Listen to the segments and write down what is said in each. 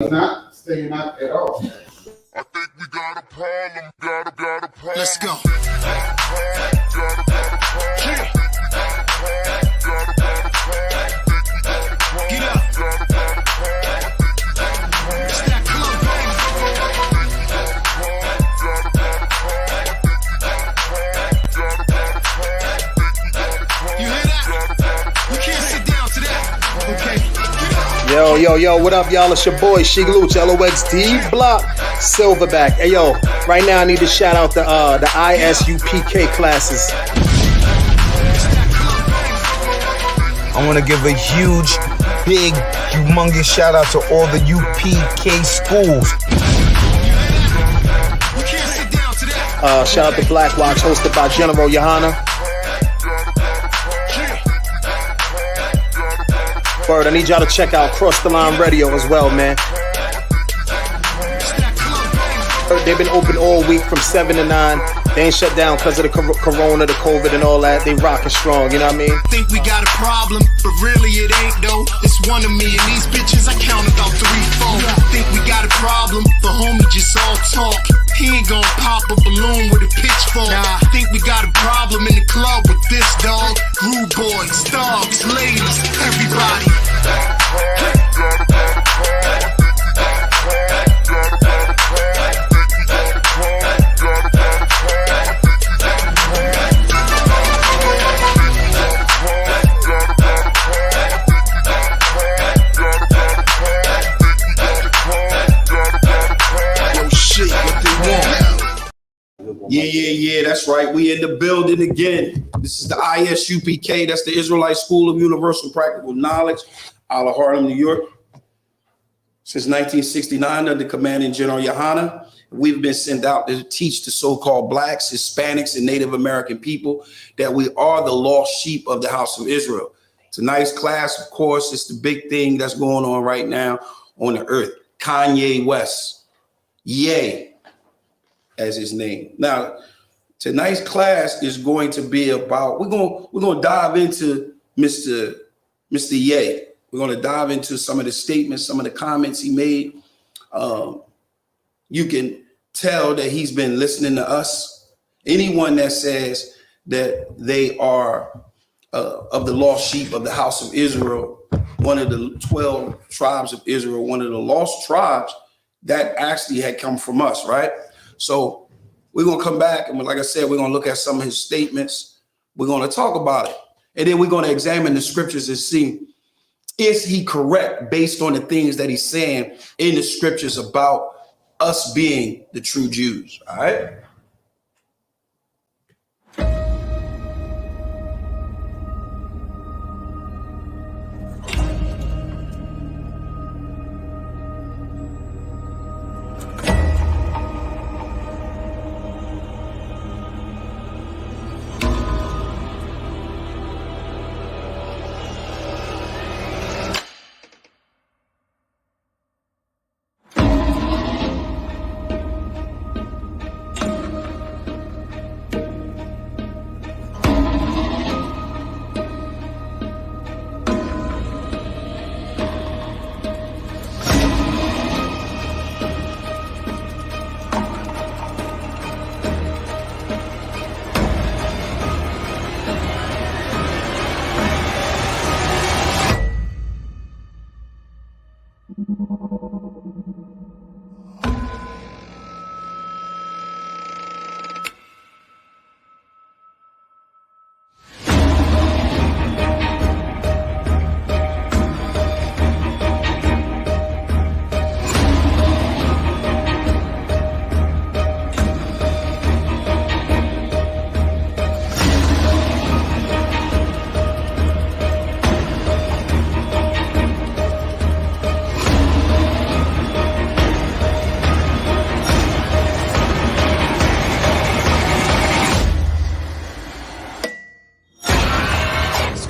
He's not staying out at all. I think we got a problem, got a problem. Let's go. Get up. It's that club, baby. You hear that? We can't sit down to that. Okay. Yo, what up, y'all? It's your boy, Shigluch, LOXD Block, Silverback. Hey, yo, right now I need to shout out the ISUPK classes. I want to give a huge, big, humongous shout out to all the UPK schools. We can't sit down to that. Shout out to Black Watch, hosted by General Johanna. Word, I need y'all to check out Cross the Line Radio as well, man. They've been open all week from 7 to 9. They ain't shut down because of the corona, the COVID and all that. They rocking strong, you know what I mean? Think we got a problem, but really it ain't though. It's one of me and these bitches, I count about 3, 4. Think we got a problem, but homie just all talk. He ain't gon' pop a balloon with a pitchfork. Think we got a problem in the club with this dog. Rude boys, dogs, ladies, everybody. Yeah, that's right. We in the building again. This is the ISUPK. That's the Israelite School of Universal Practical Knowledge out of Harlem, New York. Since 1969, under commanding General Johanna, we've been sent out to teach the so-called blacks, Hispanics, and Native American people that we are the lost sheep of the house of Israel. Tonight's class, of course, is the big thing that's going on right now on the earth. Kanye West. Yay. As his name. Now, tonight's class is going to be about, we're going to dive into Mr. Ye. We're going to dive into some of the statements, some of the comments he made. You can tell that he's been listening to us. Anyone that says that they are of the lost sheep of the house of Israel, one of the 12 tribes of Israel, one of the lost tribes, that actually had come from us, right? So we're going to come back, and like I said, we're going to look at some of his statements. We're going to talk about it. And then we're going to examine the scriptures and see, is he correct based on the things that he's saying in the scriptures about us being the true Jews, all right?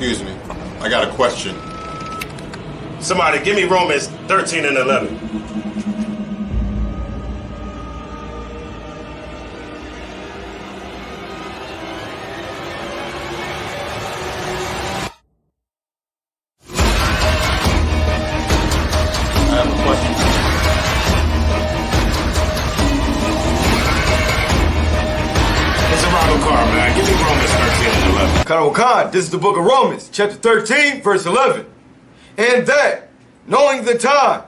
Excuse me, I got a question. Somebody give me Romans 13 and 11. have a question. Khan, this is the book of Romans, chapter 13, verse 11. And that, knowing the time,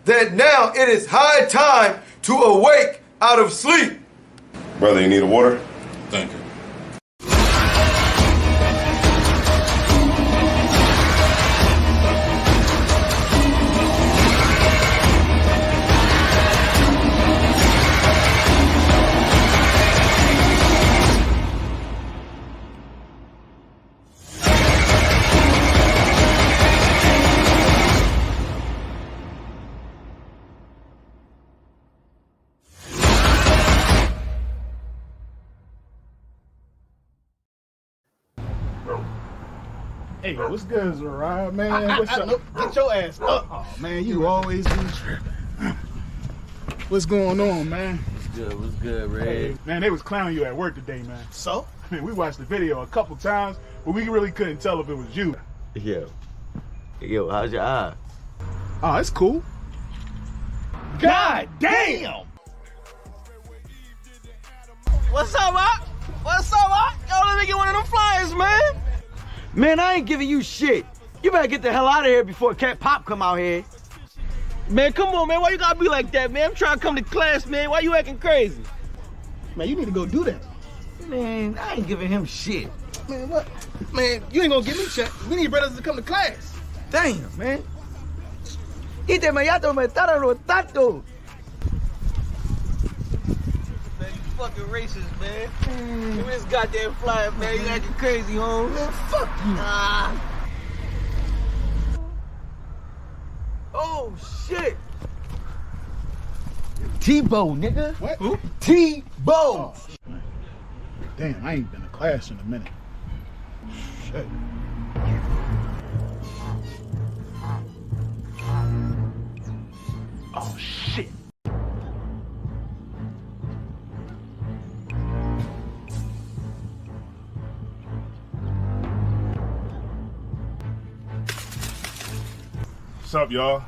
that now it is high time to awake out of sleep. Brother, you need a water? Thank you. Hey, what's good, Zariah, man? What's up? Get your ass up. Oh, man, you always be tripping. What's going on, man? What's good, Red? Hey, man, they was clowning you at work today, man. So? I mean, we watched the video a couple times, but we really couldn't tell if it was you. Yo, how's your eye? Oh, it's cool. God damn! What's up, Rock? What's up, Rock? Yo, let me get one of them flyers, man. Man, I ain't giving you shit. You better get the hell out of here before Cat Pop come out here. Man, come on, man. Why you gotta be like that, man? I'm trying to come to class, man. Why you acting crazy? Man, you need to go do that. Man, I ain't giving him shit. Man, what? Man, you ain't gonna give me shit. We need brothers to come to class. Damn, man. Ite me ya me estar rotando. Man, you fucking racist, man. Give me this goddamn flyer, man. You acting crazy, home. Man, fuck you. Oh, shit. Tebow, nigga. What? Who? Tebow. Oh, damn, I ain't been to class in a minute. Shit. Oh, shit. What's up, y'all?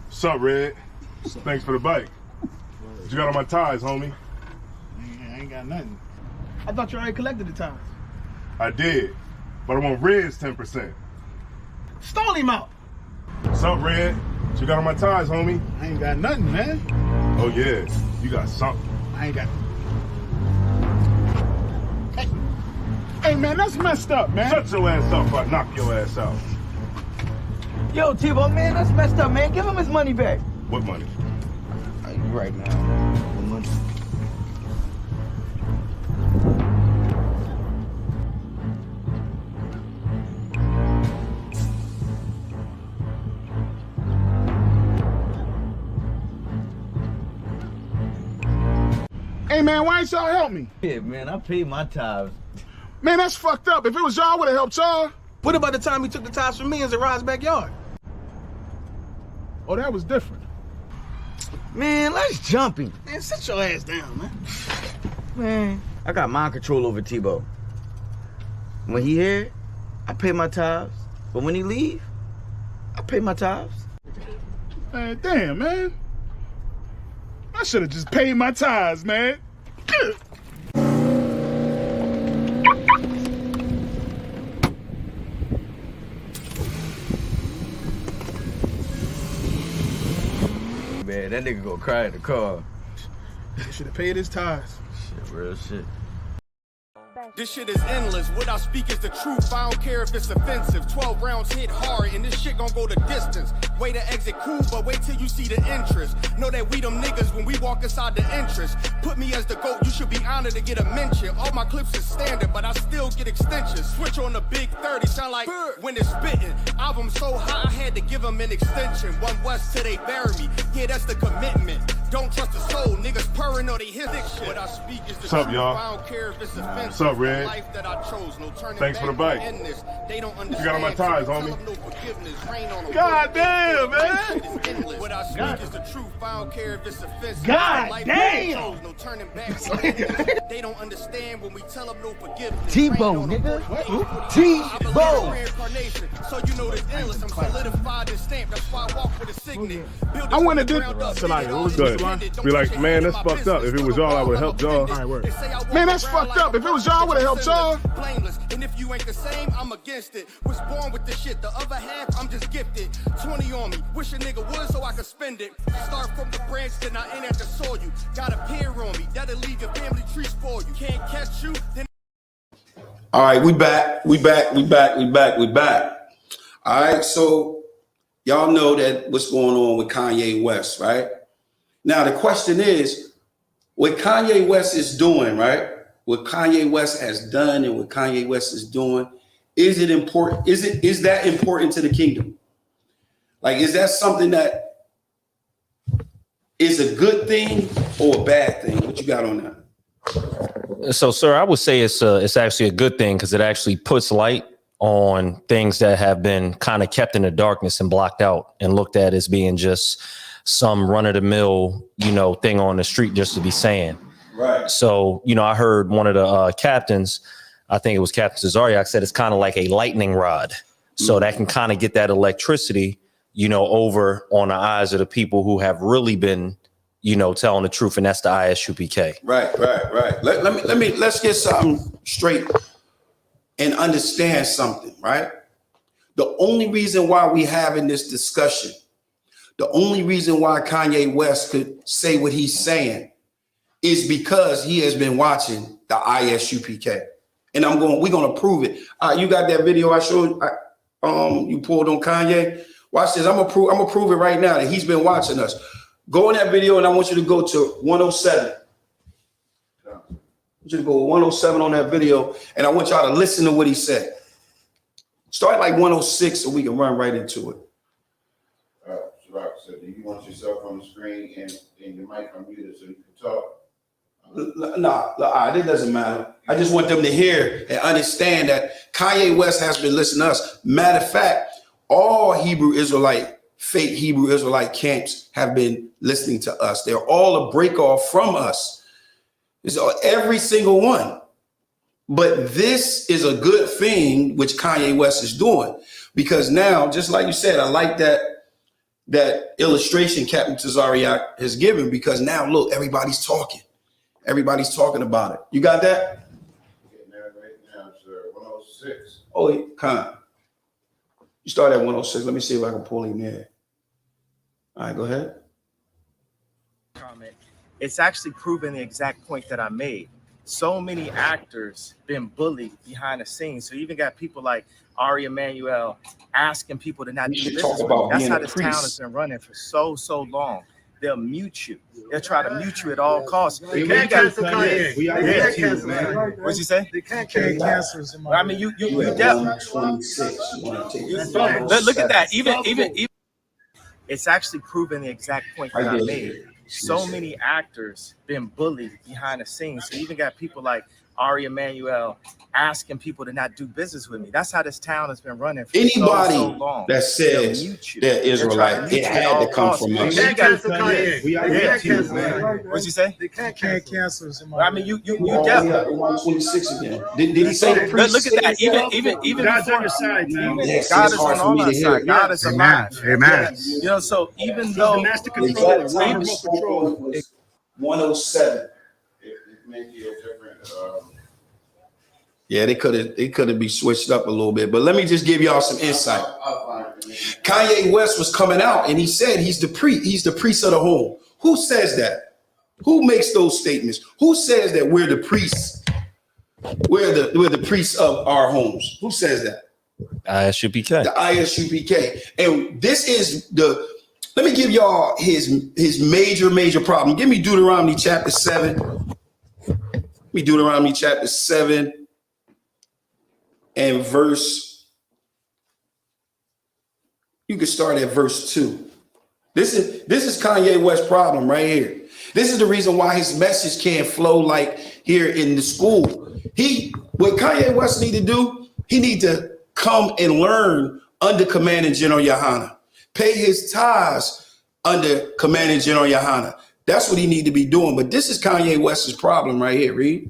What's up, Red? Thanks for the bike. What you got on my ties, homie? I ain't got nothing. I thought you already collected the ties. I did, but I want Red's 10%. Stall him out. What's up, Red? What you got on my ties, homie? I ain't got nothing, man. Oh, yeah. You got something. I ain't got. Hey, man, that's messed up, man. Shut your ass up or I knock your ass out. Yo, Tebow, man, that's messed up, man. Give him his money back. What money? Right now. What money? Hey, man, why ain't y'all help me? Yeah, man, I paid my tithes. Man, that's fucked up. If it was y'all, I would have helped y'all. What about the time he took the ties from me in Zariah's backyard? Oh, that was different. Man, let's jump him. Man, sit your ass down, man. Man, I got mind control over Tebow. When he here, I pay my tithes. But when he leave, I pay my tithes. Man, damn, man. I should have just paid my tithes, man. Man, that nigga gonna cry in the car. He should have paid his tithes. Shit, real shit. This shit is endless. What I speak is the truth. I don't care if it's offensive. 12 rounds hit hard, and this shit gon' go the distance. Way to exit cool, but wait till you see the interest. Know that we them niggas when we walk inside the entrance. Put me as the GOAT, you should be honored to get a mention. All my clips is standard, but I still get extensions. Switch on the big 30, sound like when it's spitting. Album so high, I had to give them an extension. One West till they bury me. Yeah, that's the commitment. Don't trust the soul, niggas purring or they hit thick shit. What I speak is the What's up, truth. y'all? I don't care if it's offensive. What's up, Red? Life that I chose, no turning Thanks for the back, bike. no endless. They don't You got on my ties, homie. God damn, man. What I speak is the truth. I don't care if it's offensive. God Life damn. that I chose, no turning back, no endless. They don't understand when we tell them no forgiveness. Tebow, nigga. Tebow. So you know this endless. I'm solidified and stamped. That's why I walk with a signet. I want to do. Good. Be like, man, that's fucked up. If it was y'all, I would have helped y'all. All right, word. Man, that's fucked up. If it was y'all, I would have helped y'all. Blameless. And if you ain't the same, I'm against it. Was born with the shit, the other half, I'm just gifted. 20 on me, wish a nigga would so I could spend it. Start from the branch, then I ain't at the soil. You got a peer on me, that'll leave your family trees for you. Can't catch you, then. All right, we back. All right, so y'all know that what's going on with Kanye West, right? Now the question is, what Kanye West is doing, right? What Kanye West has done and what Kanye West is doing, is it important? Is that important to the kingdom? Like, is that something that is a good thing or a bad thing? What you got on that? So, sir, I would say it's actually a good thing because it actually puts light on things that have been kind of kept in the darkness and blocked out and looked at as being just some run-of-the-mill, thing on the street just to be saying. Right. So, I heard one of the captains, I think it was Captain Cesariak, said it's kind of like a lightning rod. So that can kind of get that electricity, over on the eyes of the people who have really been telling the truth, and that's the ISUPK. Right. Let's get something straight and understand something, right? The only reason why we having this discussion, the only reason why Kanye West could say what he's saying is because he has been watching the ISUPK. And we're gonna prove it. You got that video I showed you pulled on Kanye? Watch this. I'm gonna prove it right now that he's been watching us. Go in that video, and I want you to go to 107. I want you to go 107 on that video, and I want y'all to listen to what he said. Start like 106 so we can run right into it. Shabbat, so do you want yourself on the screen and your mic unmuted so you can talk? Nah, it doesn't matter. I just want them to hear and understand that Kanye West has been listening to us. Matter of fact, all fake Hebrew Israelite camps have been listening to us. They're all a break off from us. It's every single one. But this is a good thing which Kanye West is doing, because now, just like you said, I like that illustration Captain Cesariak has given, because now look, everybody's talking. Everybody's talking about it. You got that? Getting that right now, sir. 106. Oh, Con. You start at 106. Let me see if I can pull him there. All right, go ahead. Comment. It's actually proving the exact point that I made. So many actors been bullied behind the scenes. So you even got people like Ari Emanuel asking people to not do business with them. That's how this town has been running for so long. They'll mute you. They'll try to mute you at all costs. They can't cancel Kanye. What's he say? They can't cancel him. I mean, you definitely. Look at that. Even. It's actually proving the exact point that I made. So many actors been bullied behind the scenes. So you even got people like Ari Emanuel asking people to not do business with me. That's how this town has been running for anybody so long. That says they're Israelite, it had to come from us. They can't cancel Kanye. What's he say? They can't cancel him. I mean, you definitely. 126 again. Did he say the priest? Look at that. Even God's on your side, man. Yes, God it's is hard on for me all to our hear. side. God is alive. Amen. So even though master control, remote control. 107. It may be a different. Yeah, they could have be switched up a little bit, but let me just give y'all some insight. Kanye West was coming out and he said he's the priest of the home. Who says that? Who makes those statements? Who says that we're the priests? We're the priests of our homes. Who says that? ISUPK. The ISUPK. And this is let me give y'all his major problem. Give me Deuteronomy chapter 7. Deuteronomy chapter 7 and verse. You can start at verse 2. This is Kanye West's problem right here. This is the reason why his message can't flow like here in the school. What Kanye West need to do, he need to come and learn under Commanding General Yohana. Pay his tithes under Commanding General Yohana. That's what he need to be doing. But this is Kanye West's problem right here. Read.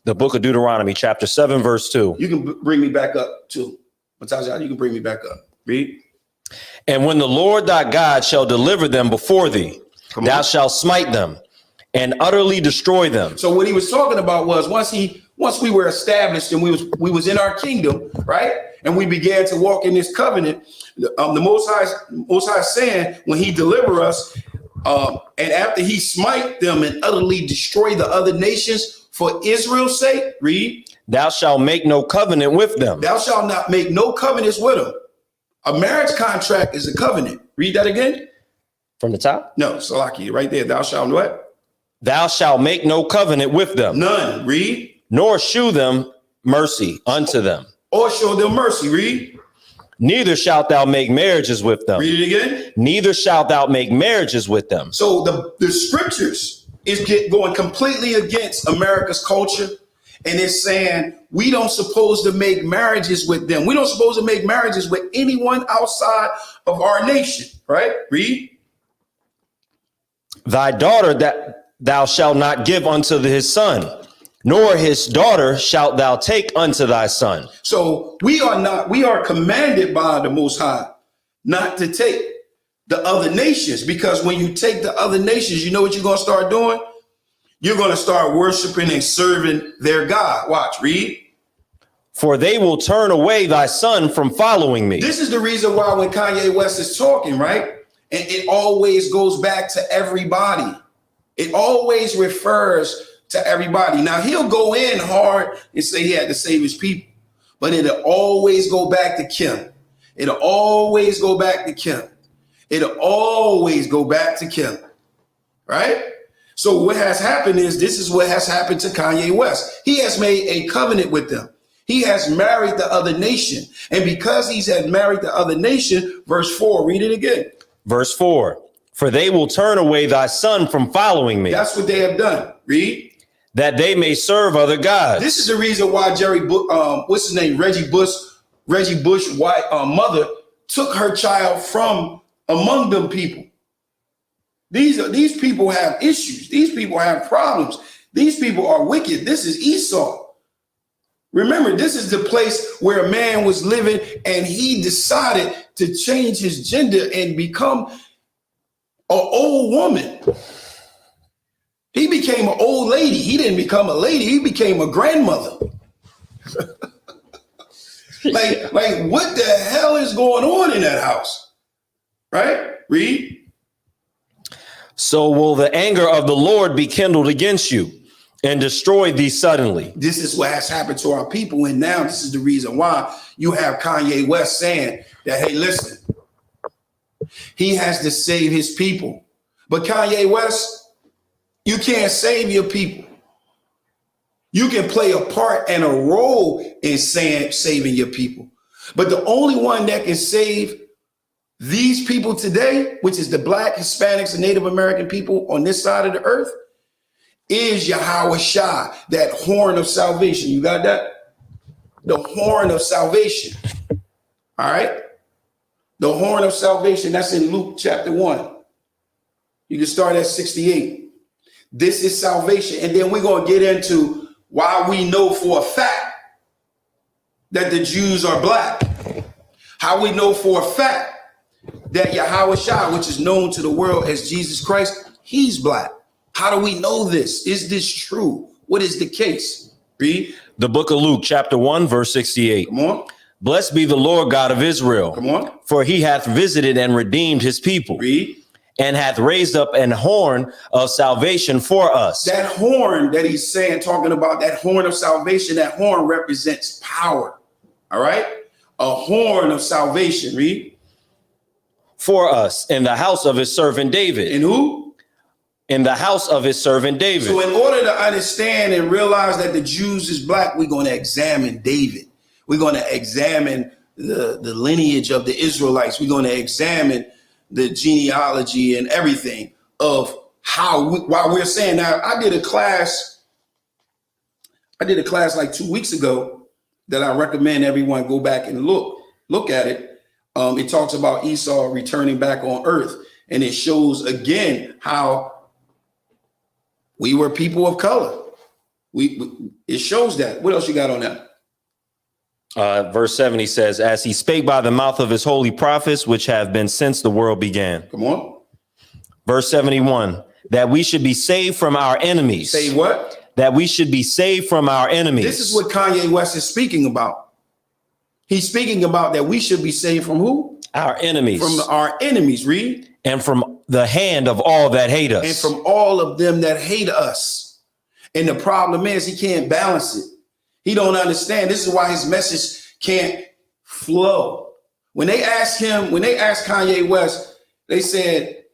The book of Deuteronomy, chapter 7, verse 2. You can bring me back up too. Mataja, you can bring me back up. Read. And when the Lord thy God shall deliver them before thee, thou shalt smite them and utterly destroy them. So what he was talking about was once he Once we were established and we was in our kingdom, right? And we began to walk in this covenant, the Most High saying, when he deliver us, and after he smite them and utterly destroy the other nations for Israel's sake, read. Thou shalt make no covenant with them. Thou shalt not make no covenants with them. A marriage contract is a covenant. Read that again. From the top? No, Salaki, right there. Thou shalt what? Thou shalt make no covenant with them. None. Read. Nor shew them mercy unto them. Or show them mercy. Read. Neither shalt thou make marriages with them. Read it again. Neither shalt thou make marriages with them. So the scriptures is going completely against America's culture. And it's saying we don't supposed to make marriages with them. We don't supposed to make marriages with anyone outside of our nation. Right? Read. Thy daughter that thou shalt not give unto his son, nor his daughter shalt thou take unto thy son. So we are commanded by the Most High not to take the other nations, because when you take the other nations, you know what you're going to start doing? You're going to start worshiping and serving their God. Watch, read. For they will turn away thy son from following me. This is the reason why when Kanye West is talking, right? And it always goes back to everybody. It always refers to everybody. Now he'll go in hard and say he had to save his people, but it'll always go back to Kim. It'll always go back to Kim. It'll always go back to Kim, right? So what has happened is this is what has happened to Kanye West. He has made a covenant with them. He has married the other nation. And because he's had married the other nation, verse 4, read it again. Verse 4, for they will turn away thy son from following me. That's what they have done. Read. That they may serve other gods. This is the reason why what's his name? Reggie Bush's wife, mother took her child from among them people. These people have issues. These people have problems. These people are wicked. This is Esau. Remember, this is the place where a man was living and he decided to change his gender and become an old woman. He became an old lady. He didn't become a lady. He became a grandmother. like what the hell is going on in that house? Right? Read. So will the anger of the Lord be kindled against you and destroy thee suddenly. This is what has happened to our people. And now this is the reason why you have Kanye West saying that, hey, listen, he has to save his people. But Kanye West, you can't save your people. You can play a part and a role in saving your people. But the only one that can save these people today, which is the Black, Hispanics, and Native American people on this side of the earth, is Yahweh Shah, that horn of salvation. You got that? The horn of salvation. All right? The horn of salvation. That's in Luke chapter 1. You can start at 68. This is salvation. And then we're going to get into why we know for a fact that the Jews are black. How we know for a fact that Yahweh Shah, which is known to the world as Jesus Christ, he's black. How do we know this? Is this true? What is the case? Read. The book of Luke, chapter 1, verse 68. Come on. Blessed be the Lord God of Israel. Come on. For he hath visited and redeemed his people. Read. And hath raised up an horn of salvation for us. That horn that he's saying, talking about that horn of salvation, that horn represents power. All right? A horn of salvation. Read. For us in the house of his servant David. And who? In the house of his servant David. So in order to understand and realize that the Jews is black, we're going to examine David. We're going to examine the lineage of the Israelites. We're going to examine the genealogy and everything of why we're saying. Now, I did a class like 2 weeks ago that I recommend everyone go back and look at it. It talks about Esau returning back on earth, and it shows again how we were people of color. It shows that. What else you got on that? Verse 70 says, as he spake by the mouth of his holy prophets, which have been since the world began. Come on. Verse 71, that we should be saved from our enemies. Say what? that we should be saved from our enemies. This is what Kanye West is speaking about. He's speaking about that we should be saved from who? Our enemies. From our enemies, read. And from the hand of all that hate us. And from all of them that hate us. And the problem is he can't balance it. He don't understand. This is why his message can't flow. When they asked Kanye West, they said,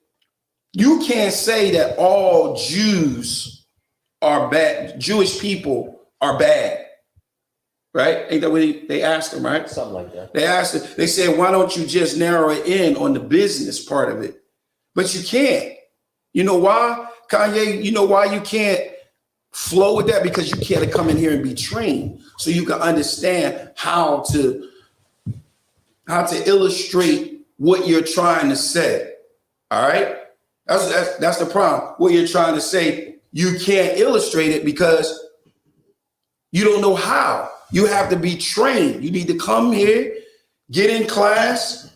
you can't say that all Jews are bad. Jewish people are bad. Right? Ain't that what they asked him, right? Something like that. They asked him, they said, why don't you just narrow it in on the business part of it? But you can't. You know why, Kanye? You know why you can't flow with that? Because you can't come in here and be trained so you can understand how to illustrate what you're trying to say. All right? That's the problem. What you're trying to say, you can't illustrate it because you don't know how. You have to be trained. You need to come here, get in class,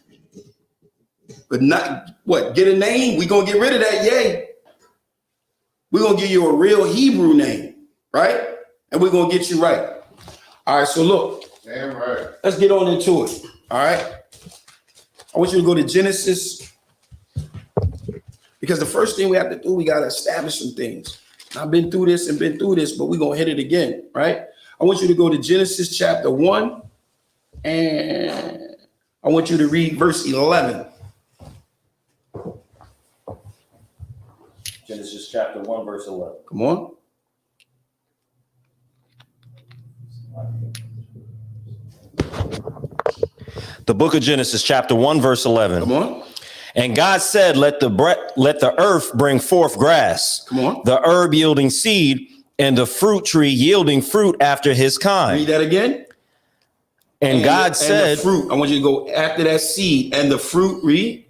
but not what? Get a name. We're gonna get rid of that yay. We're gonna give you a real Hebrew name, right? And we're gonna get you right. All right, so look. Damn right. Let's get on into it. All right. I want you to go to Genesis. Because the first thing we have to do, we gotta establish some things. I've been through this, but we're gonna hit it again, right? I want you to go to Genesis chapter 1, and I want you to read verse 11. Genesis chapter 1, verse 11. Come on. The book of Genesis chapter 1, verse 11. Come on. And God said, let the earth bring forth grass, come on, the herb yielding seed, and the fruit tree yielding fruit after his kind. Read that again. And God said, the fruit. I want you to go after that seed and the fruit. Read.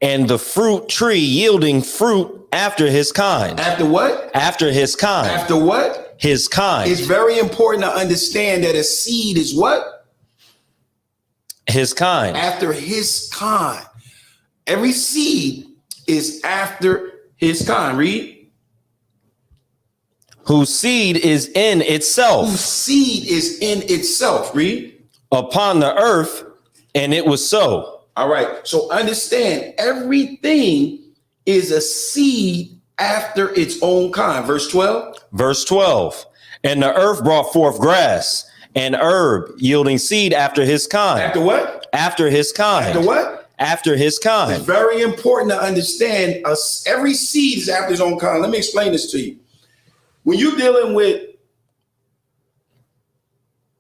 And the fruit tree yielding fruit after his kind. After what? After his kind. After what? His kind. It's very important to understand that a seed is what? His kind. After his kind. Every seed is after his kind. Read. Whose seed is in itself. Whose seed is in itself. Read. Upon the earth, and it was so. All right. So understand, everything is a seed after its own kind. Verse 12. Verse 12. And the earth brought forth grass and herb yielding seed after his kind. After what? After his kind. After what? After his kind. It's very important to understand every seed is after its own kind. Let me explain this to you. When you're dealing with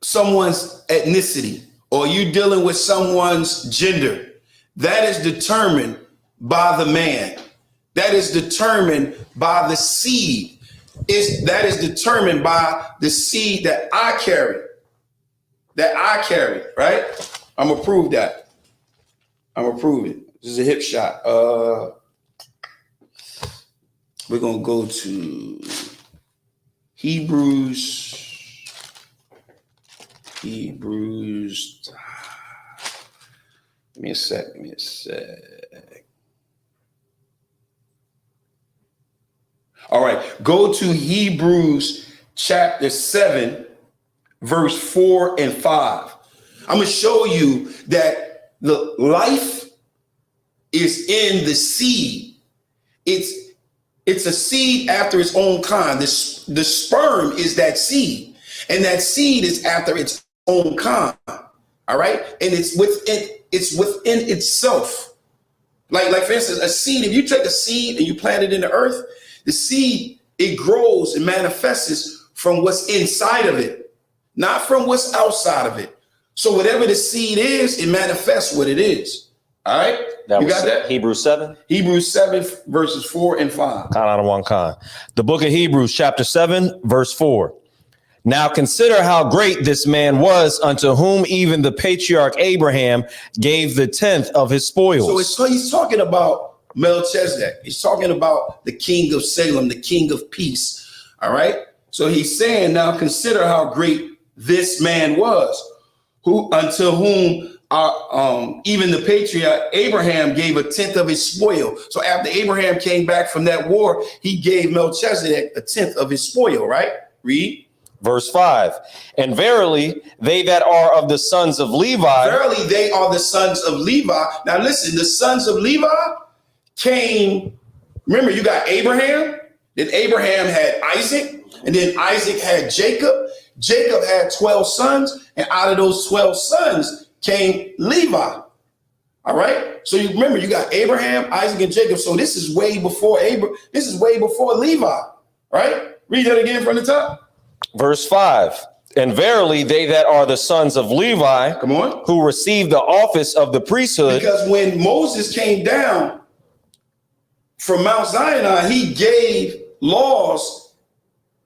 someone's ethnicity or you're dealing with someone's gender, that is determined by the man. That is determined by the seed. That is determined by the seed that I carry. That I carry, right? I'm gonna prove that. I'm gonna prove it. This is a hip shot. We're gonna go to Hebrews. Give me a sec. All right, go to Hebrews chapter 7, verse 4 and 5. I'm going to show you that the life is in the seed. It's a seed after its own kind. The sperm is that seed, and that seed is after its own kind. All right, and it's within itself. Like for instance, a seed. If you take a seed and you plant it in the earth, the seed, it grows and manifests from what's inside of it, not from what's outside of it. So whatever the seed is, it manifests what it is. All right? You got that? Hebrews 7? Hebrews 7, verses 4 and 5. Kind out of one kind. The book of Hebrews, chapter 7, verse 4. Now consider how great this man was, unto whom even the patriarch Abraham gave the tenth of his spoils. So he's talking about Melchizedek. He's talking about the king of Salem, the king of peace. All right. So he's saying, now consider how great this man was, who unto whom even the patriarch Abraham gave a tenth of his spoil. So after Abraham came back from that war, he gave Melchizedek a tenth of his spoil, right? Read. Verse 5. And verily, they that are of the sons of Levi. Verily, they are the sons of Levi. Now listen, the sons of Levi came. Remember, you got Abraham. Then Abraham had Isaac. And then Isaac had Jacob. Jacob had 12 sons. And out of those 12 sons came Levi. All right. So you remember, you got Abraham, Isaac, and Jacob. So this is way before This is way before Levi. Right? Read that again from the top. Verse 5. And verily, they that are the sons of Levi, come on, who received the office of the priesthood. Because when Moses came down from Mount Sinai, he gave laws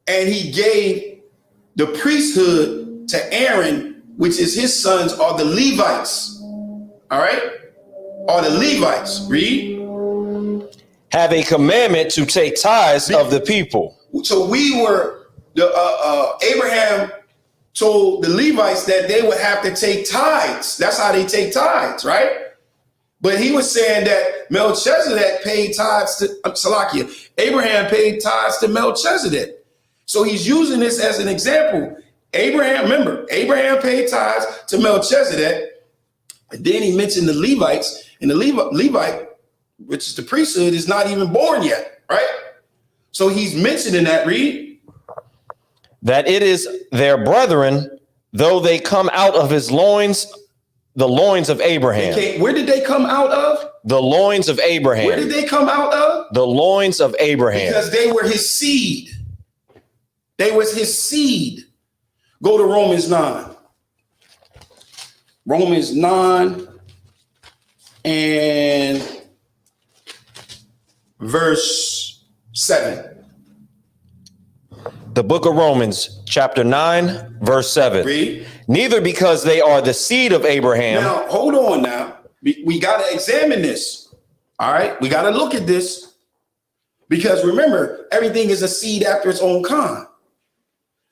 and he gave the priesthood to Aaron, which is his sons, are the Levites. All right? Are the Levites. Read. Have a commandment to take tithes of the people. So we were, Abraham told the Levites that they would have to take tithes. That's how they take tithes, right? But he was saying that Melchizedek paid tithes to Salakia. Abraham paid tithes to Melchizedek. So he's using this as an example. Remember, Abraham paid tithes to Melchizedek. And then he mentioned the Levites, and the Levite, which is the priesthood, is not even born yet, right? So he's mentioning that, read. That it is their brethren, though they come out of his loins, the loins of Abraham. Where did they come out of? The loins of Abraham. Where did they come out of? The loins of Abraham. Because they were his seed. They was his seed. Go to Romans 9. Romans 9 and verse 7. The book of Romans, chapter 9, verse 7. Read. Neither because they are the seed of Abraham. Now, hold on now. We got to examine this. All right. We got to look at this. Because remember, everything is a seed after its own kind.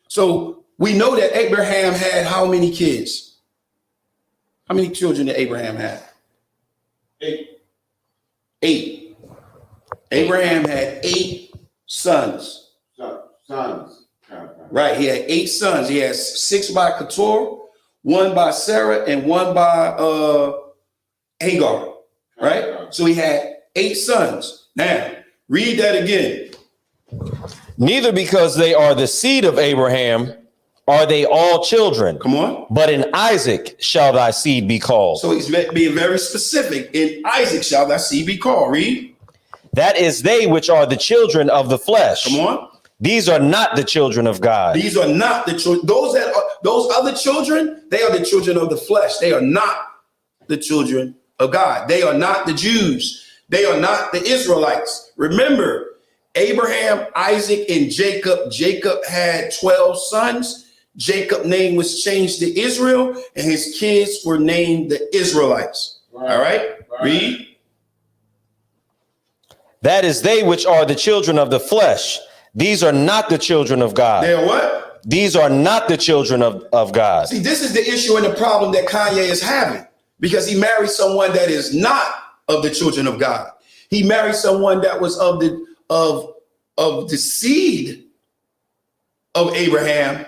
So we know that Abraham had how many kids? How many children did Abraham have? 8. Abraham had 8 sons. Sons. Right. He had 8 sons. He has 6 by Keturah, 1 by Sarah, and 1 by Hagar. Right. So he had 8 sons. Now, read that again. Neither because they are the seed of Abraham are they all children. Come on. But in Isaac shall thy seed be called. So he's being very specific. In Isaac shall thy seed be called. Read. That is they which are the children of the flesh. Come on. These are not the children of God. These are not the children. Those other children, they are the children of the flesh. They are not the children of God. They are not the Jews. They are not the Israelites. Remember, Abraham, Isaac, and Jacob. Jacob had 12 sons. Jacob's name was changed to Israel, and his kids were named the Israelites. Right. All right? Read. That is they which are the children of the flesh. These are not the children of God. They are what? These are not the children of God. See, this is the issue and the problem that Kanye is having, because he married someone that is not of the children of God. He married someone that was of the seed of Abraham.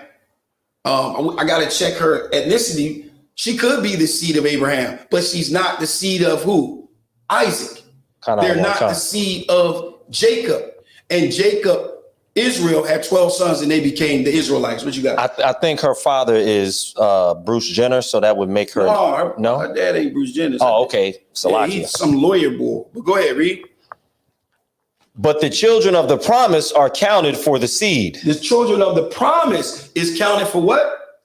I got to check her ethnicity. She could be the seed of Abraham, but she's not the seed of who? Isaac. They're not the seed of Jacob. And Jacob, Israel had 12 sons and they became the Israelites. What you got? I think her father is Bruce Jenner, so that would make her. No, her dad ain't Bruce Jenner. Oh, okay. Yeah, he's some lawyer boy. But go ahead, read. But the children of the promise are counted for the seed. The children of the promise is counted for what?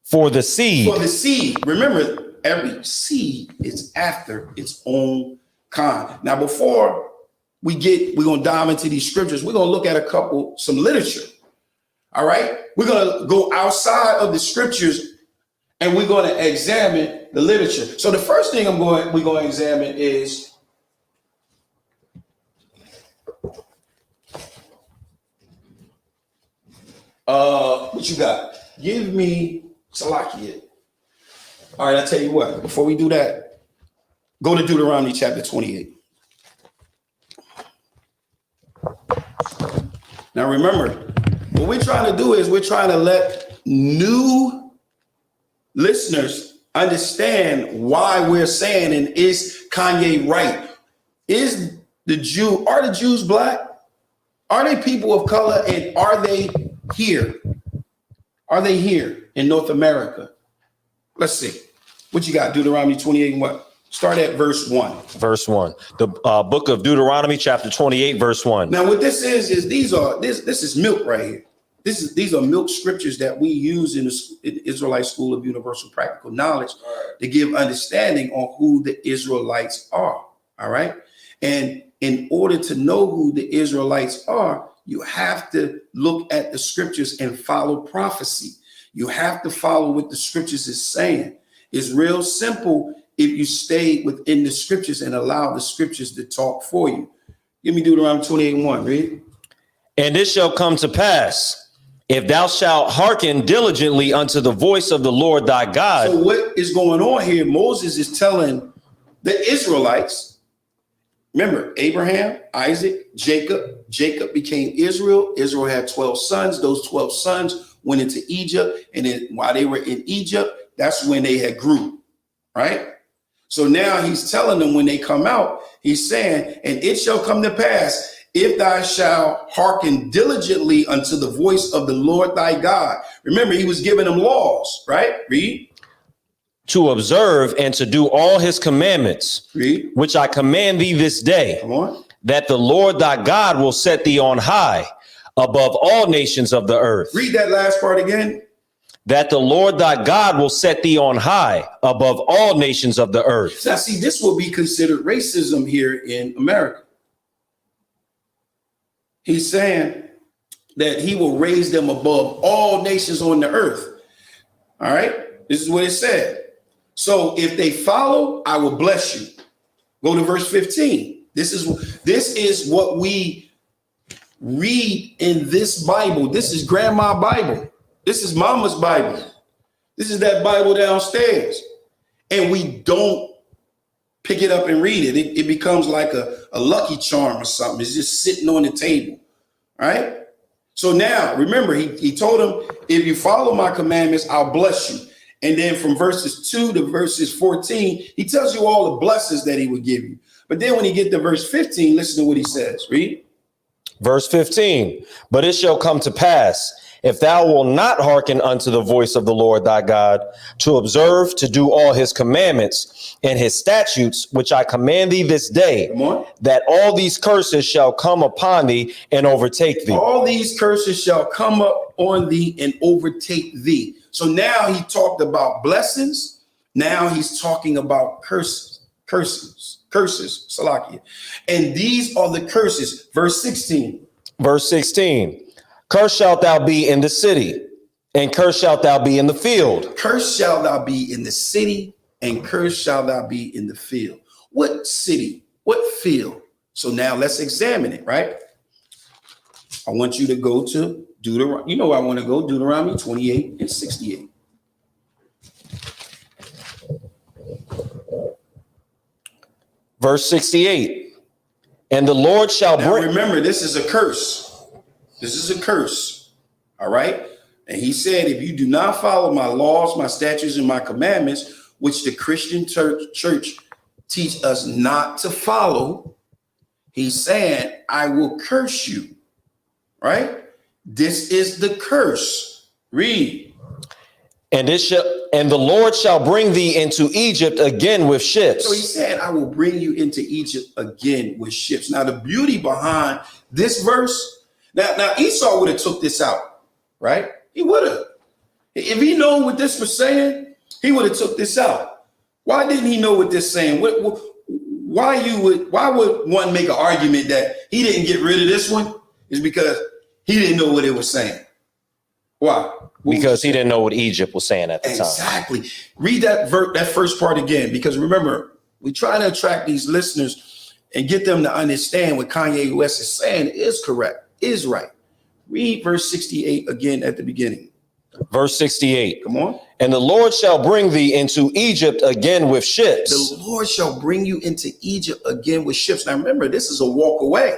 For the seed. For the seed. Remember, every seed is after its own kind. Now, before we're going to dive into these scriptures, we're going to look at some literature. All right. We're going to go outside of the scriptures and we're going to examine the literature. So the first thing we're going to examine is what you got? Give me Salakia. All right, I'll tell you what. Before we do that, go to Deuteronomy chapter 28. Now remember, what we're trying to do is we're trying to let new listeners understand why we're saying, and is Kanye right? Are the Jews black? Are they people of color? And are they here? Are they here in North America? Let's see. What you got? Deuteronomy 28 and what? Start at verse 1. Verse 1. The book of Deuteronomy, chapter 28, verse 1. Now, what this is this is milk right here. These are milk scriptures that we use in the Israelite School of Universal Practical Knowledge to give understanding on who the Israelites are. All right. And in order to know who the Israelites are, you have to look at the scriptures and follow prophecy. You have to follow what the scriptures is saying. It's real simple if you stay within the scriptures and allow the scriptures to talk for you. Give me Deuteronomy 28 and 1, read. And it shall come to pass, if thou shalt hearken diligently unto the voice of the Lord thy God. So what is going on here? Moses is telling the Israelites, remember, Abraham, Isaac, Jacob. Jacob became Israel. Israel had 12 sons. Those 12 sons went into Egypt. And then while they were in Egypt, that's when they had grew, right? So now he's telling them when they come out, he's saying, and it shall come to pass, if thou shalt hearken diligently unto the voice of the Lord thy God. Remember, he was giving them laws, right? Read. To observe and to do all his commandments, read, which I command thee this day, come on, that the Lord thy God will set thee on high above all nations of the earth. Read that last part again. That the Lord thy God will set thee on high above all nations of the earth. Now, see, this will be considered racism here in America. He's saying that he will raise them above all nations on the earth. All right. This is what it said. So if they follow, I will bless you. Go to verse 15. This is what we read in this Bible. This is Grandma's Bible. This is Mama's Bible. This is that Bible downstairs. And we don't pick it up and read it. It becomes like a lucky charm or something. It's just sitting on the table. All right. So now remember, he told them, if you follow my commandments, I'll bless you. And then from verses 2 to verses 14, he tells you all the blessings that he would give you. But then when you get to verse 15, listen to what he says. Read. Verse 15. But it shall come to pass, if thou wilt not hearken unto the voice of the Lord thy God, to observe, to do all his commandments and his statutes, which I command thee this day, that all these curses shall come upon thee and overtake thee. All these curses shall come up on thee and overtake thee. So now he talked about blessings. Now he's talking about curses, Salakia. And these are the curses. Verse 16. Verse 16. Cursed shalt thou be in the city, and cursed shalt thou be in the field. Cursed shalt thou be in the city, and cursed shalt thou be in the field. What city? What field? So now let's examine it, right? I want you to go to Deuteronomy. You know where I want to go, Deuteronomy 28 and 68. Verse 68. And the Lord shall bring. Remember, this is a curse. This is a curse. All right. And he said, if you do not follow my laws, my statutes, and my commandments, which the Christian church teach us not to follow, he's saying, I will curse you. Right. This is the curse. Read. And the Lord shall bring thee into Egypt again with ships. So he said, I will bring you into Egypt again with ships. Now, the beauty behind this verse. Now Esau would have took this out, right? He would have. If he known what this was saying, he would have took this out. Why didn't he know what this saying? Why would one make an argument that he didn't get rid of this one? Is because he didn't know what it was saying. Why? Because he didn't know what Egypt was saying at the time. Exactly. Read that first part again, because remember, we try to attract these listeners and get them to understand what Kanye West is saying is correct. Is right. Read verse 68 again at the beginning. Verse 68. Come on. And the Lord shall bring thee into Egypt again with ships. The Lord shall bring you into Egypt again with ships. Now remember, this is a walk away.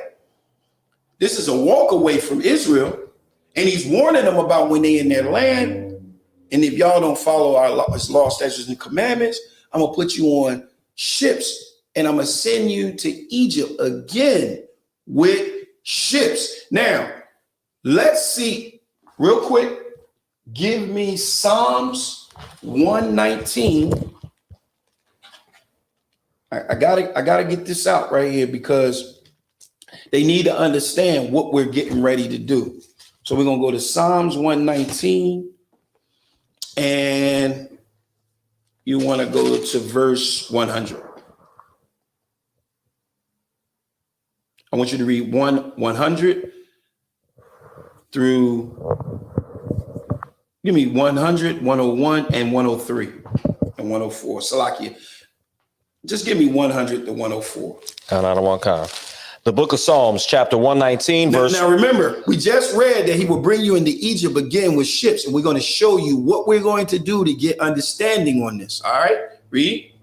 This is a walk away from Israel. And he's warning them about when they in their land. And if y'all don't follow our law, statutes, and commandments, I'm going to put you on ships and I'm going to send you to Egypt again with ships. Now, let's see real quick. Give me Psalms 119. I gotta get this out right here because they need to understand what we're getting ready to do. So we're gonna go to Psalms 119, and you want to go to verse 100. I want you to read 100 through. Give me 100, 101, and 103, and 104. Salakia. Just give me 100 to 104. And I don't want kind. The book of Psalms, chapter 119, verse. Now remember, we just read that he will bring you into Egypt again with ships, and we're going to show you what we're going to do to get understanding on this. All right, read.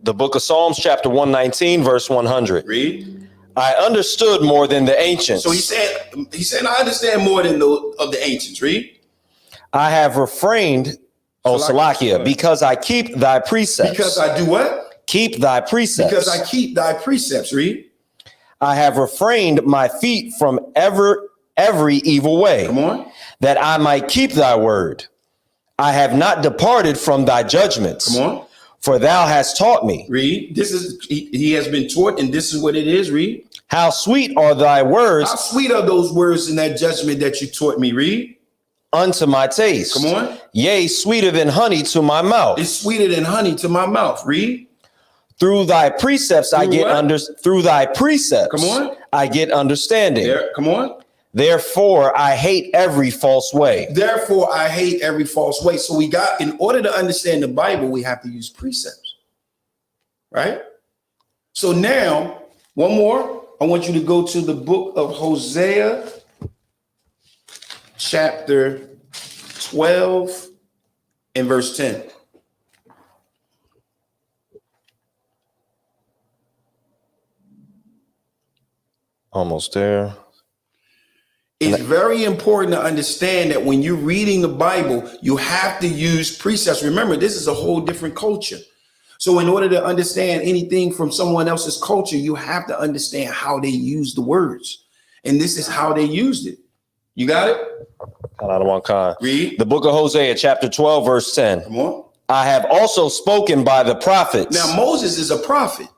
The book of Psalms, chapter 119, verse 100. Read. I understood more than the ancients. So he said, I understand more than of the ancients. Read. I have refrained, Salakia, because I keep thy precepts. Because I do what? Keep thy precepts. Because I keep thy precepts. Read. I have refrained my feet from every evil way. Come on. That I might keep thy word. I have not departed from thy judgments. Come on. For thou hast taught me. Read. This is he has been taught, and this is what it is. Read. How sweet are thy words. How sweet are those words in that judgment that you taught me. Read. Unto my taste. Come on. Yea, sweeter than honey to my mouth. It's sweeter than honey to my mouth. Read. Through thy precepts I get through thy precepts. Come on. I get understanding. Come on. Therefore I hate every false way. Therefore I hate every false way. So in order to understand the Bible, we have to use precepts. Right? So now, one more. I want you to go to the book of Hosea, chapter 12 and verse 10. Almost there. It's very important to understand that when you're reading the Bible, you have to use precepts. Remember, this is a whole different culture. So in order to understand anything from someone else's culture, you have to understand how they use the words. And this is how they used it. You got it? Read. The book of Hosea, chapter 12, verse 10. Come on. I have also spoken by the prophets. Now, Moses is a prophet,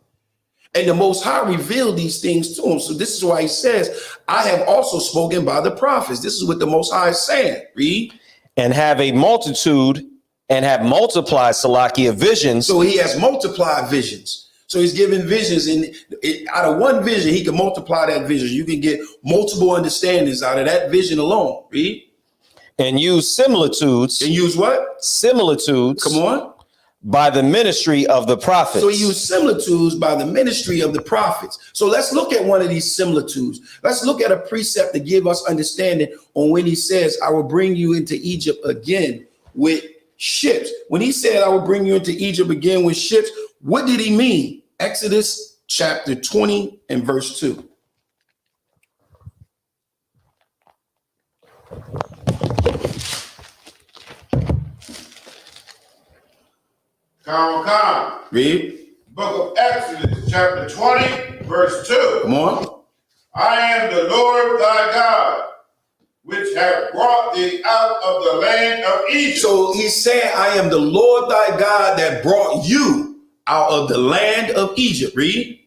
and the Most High revealed these things to him. So this is why he says, I have also spoken by the prophets. This is what the Most High is saying. Read. And have a multitude and have multiplied Salakia visions. So he has multiplied visions. So he's giving visions, and out of one vision, he can multiply that vision. You can get multiple understandings out of that vision alone. Read. And use similitudes. And use what? Similitudes. Come on. By the ministry of the prophets. So he used similitudes by the ministry of the prophets. So let's look at one of these similitudes. Let's look at a precept to give us understanding on when he says, I will bring you into Egypt again with ships. When he said, I will bring you into Egypt again with ships, what did he mean? Exodus chapter 20 and verse 2. Come. Read. Book of Exodus, chapter 20, verse 2. Come on. I am the Lord thy God, which have brought thee out of the land of Egypt. So he's saying, I am the Lord thy God that brought you out of the land of Egypt. Read.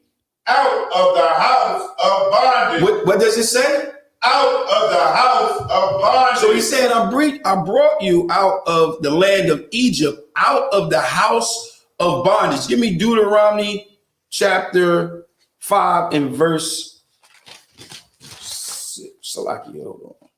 Out of the house of bondage. What does it say? Out of the house of bondage. So he's saying, I brought you out of the land of Egypt, out of the house of bondage. Give me Deuteronomy chapter 5 and verse 6. Salakia, hold on.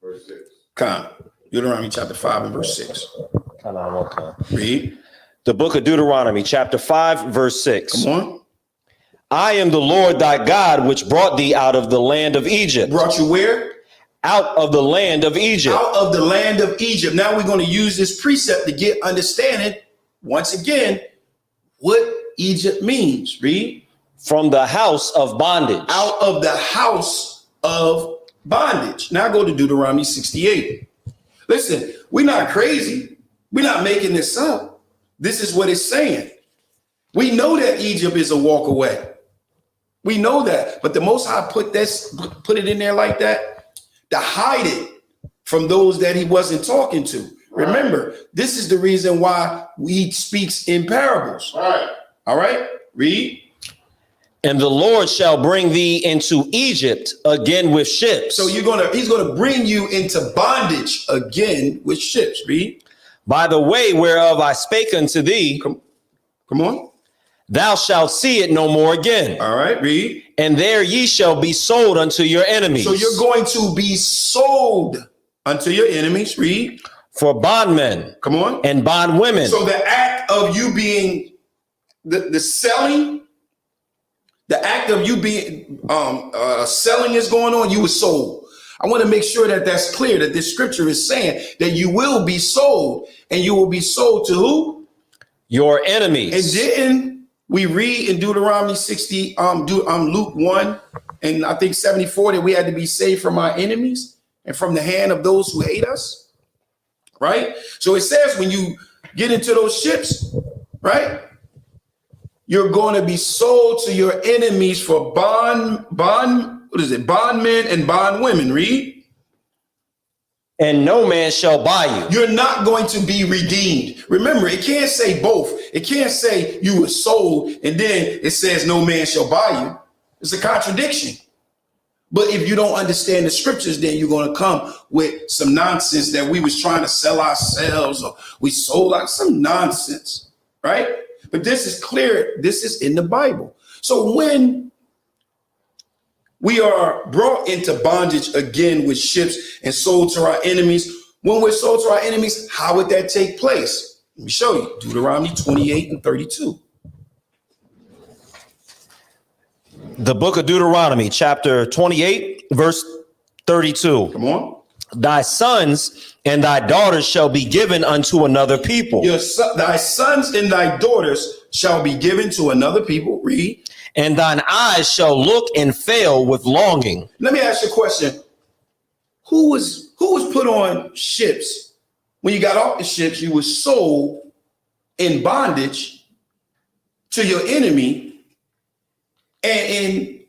Verse 6. Come. Deuteronomy chapter 5 and verse 6. Read. The book of Deuteronomy, chapter 5, verse 6. Come on. I am the Lord thy God, which brought thee out of the land of Egypt. Brought you where? Out of the land of Egypt. Out of the land of Egypt. Now we're going to use this precept to get understanding, once again, what Egypt means. Read. From the house of bondage. Out of the house of bondage. Now go to Deuteronomy 68. Listen, we're not crazy. We're not making this up. This is what it's saying. We know that Egypt is a walk away. We know that. But the Most High put it in there like that to hide it from those that he wasn't talking to. Remember, this is the reason why he speaks in parables. All right. Read. And the Lord shall bring thee into Egypt again with ships. So he's gonna bring you into bondage again with ships. Read. By the way whereof I spake unto thee. Come on. Thou shalt see it no more again. All right, read. And there ye shall be sold unto your enemies. So you're going to be sold unto your enemies. Read. For bondmen. Come on. And bondwomen. So the act of you being the selling, the act of you being selling is going on, you were sold. I want to make sure that that's clear, that this scripture is saying that you will be sold, and you will be sold to who? Your enemies. And didn't we read in Deuteronomy 60, Luke 1, and I think 74, that we had to be saved from our enemies and from the hand of those who hate us? Right? So it says when you get into those ships, right? You're going to be sold to your enemies for bondmen and bondwomen. Read. And no man shall buy you. You're not going to be redeemed. Remember, it can't say both. It can't say you were sold and then it says no man shall buy you. It's a contradiction. But if you don't understand the scriptures, then you're going to come with some nonsense that we was trying to sell ourselves or we sold out some nonsense, right? But this is clear. This is in the Bible. So when we are brought into bondage again with ships and sold to our enemies, when we're sold to our enemies, how would that take place? Let me show you. Deuteronomy 28 and 32. The book of Deuteronomy, chapter 28, verse 32. Come on. Thy sons and thy daughters shall be given unto another people. Thy sons and thy daughters shall be given to another people. Read. And thine eyes shall look and fail with longing. Let me ask you a question. Who was put on ships? When you got off the ships, you were sold in bondage to your enemy, and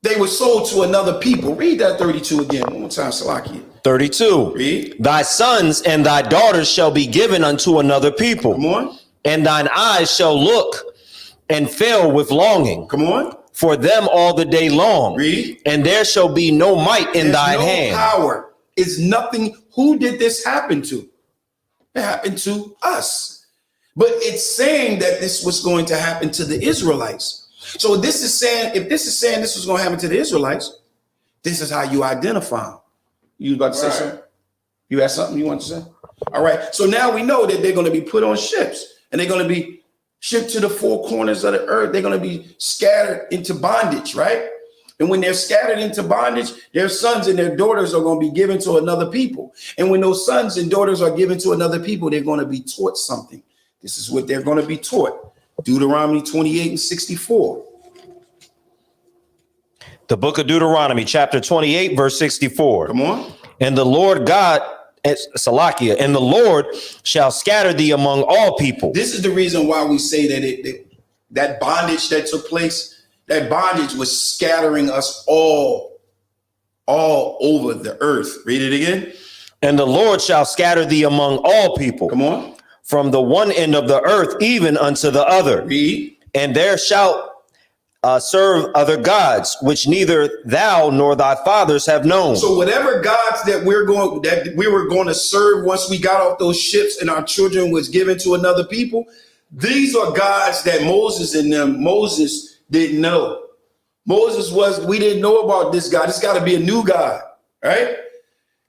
they were sold to another people. Read that 32 again. One more time, Salakia. 32. Read. Thy sons and thy daughters shall be given unto another people. Come on. And thine eyes shall look and fail with longing. Come on. For them all the day long. Read. And there shall be no might in thine hand. Power is nothing. Who did this happen to? It happened to us. But it's saying that this was going to happen to the Israelites. So this is saying, if this is saying this was going to happen to the Israelites, this is how you identify them. You about to say something? You had something you want to say? All right. So now we know that they're going to be put on ships and they're going to be shipped to the four corners of the earth. They're going to be scattered into bondage, right? And when they're scattered into bondage, their sons and their daughters are going to be given to another people. And when those sons and daughters are given to another people, they're going to be taught something. This is what they're going to be taught. Deuteronomy 28 and 64. The book of Deuteronomy, chapter 28, verse 64. Come on. And the Lord God, Salakia, and the Lord shall scatter thee among all people. This is the reason why we say that that bondage that took place, that bondage was scattering us all over the earth. Read it again. And the Lord shall scatter thee among all people. Come on. From the one end of the earth even unto the other. Read. And there shalt serve other gods, which neither thou nor thy fathers have known. So whatever gods that we were going to serve once we got off those ships and our children was given to another people, these are gods that Moses didn't know. We didn't know about this God. It's got to be a new God, right?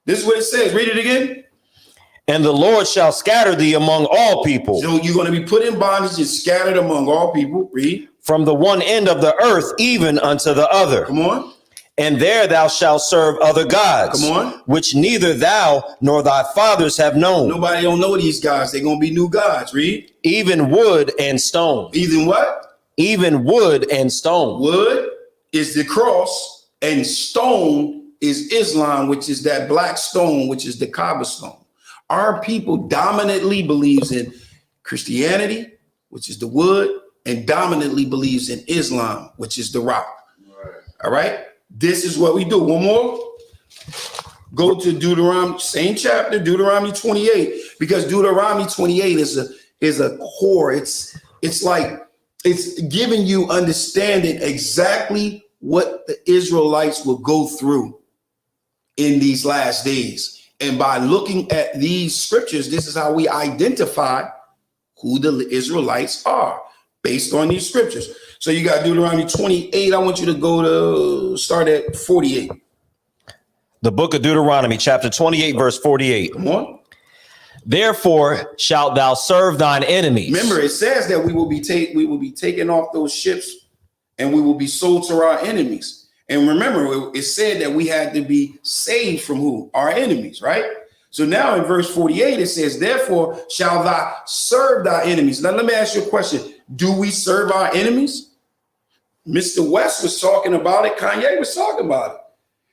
This is what it says. Read it again. And the Lord shall scatter thee among all people. So you're going to be put in bondage and scattered among all people. Read. From the one end of the earth even unto the other. Come on. And there thou shalt serve other gods. Come on. Which neither thou nor thy fathers have known. Nobody don't know these gods. They're going to be new gods. Read. Even wood and stone. Even what? Even wood and stone. Wood is the cross, and stone is Islam, which is that black stone, which is the Kaaba stone. Our people dominantly believes in Christianity, which is the wood, and dominantly believes in Islam, which is the rock. All right. This is what we do. One more. Go to Deuteronomy, same chapter, Deuteronomy 28, because Deuteronomy 28 is a core. It's like it's giving you understanding exactly what the Israelites will go through in these last days. And by looking at these scriptures, this is how we identify who the Israelites are based on these scriptures. So you got Deuteronomy 28. I want you to go to start at 48. The book of Deuteronomy, chapter 28, verse 48. Come on. Therefore shalt thou serve thine enemies. Remember, it says that we will be taken off those ships and we will be sold to our enemies. And remember, it said that we had to be saved from who? Our enemies, right? So now in verse 48, it says, therefore shall thou serve thy enemies. Now let me ask you a question. Do we serve our enemies? Mr. West was talking about it. Kanye was talking about it.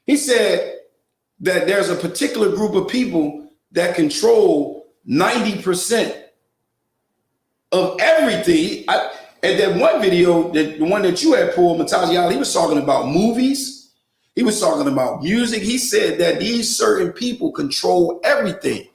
He said that there's a particular group of people that control 90% of everything. And that one video, the one that you had pulled, Mataji, he was talking about movies. He was talking about music. He said that these certain people control everything.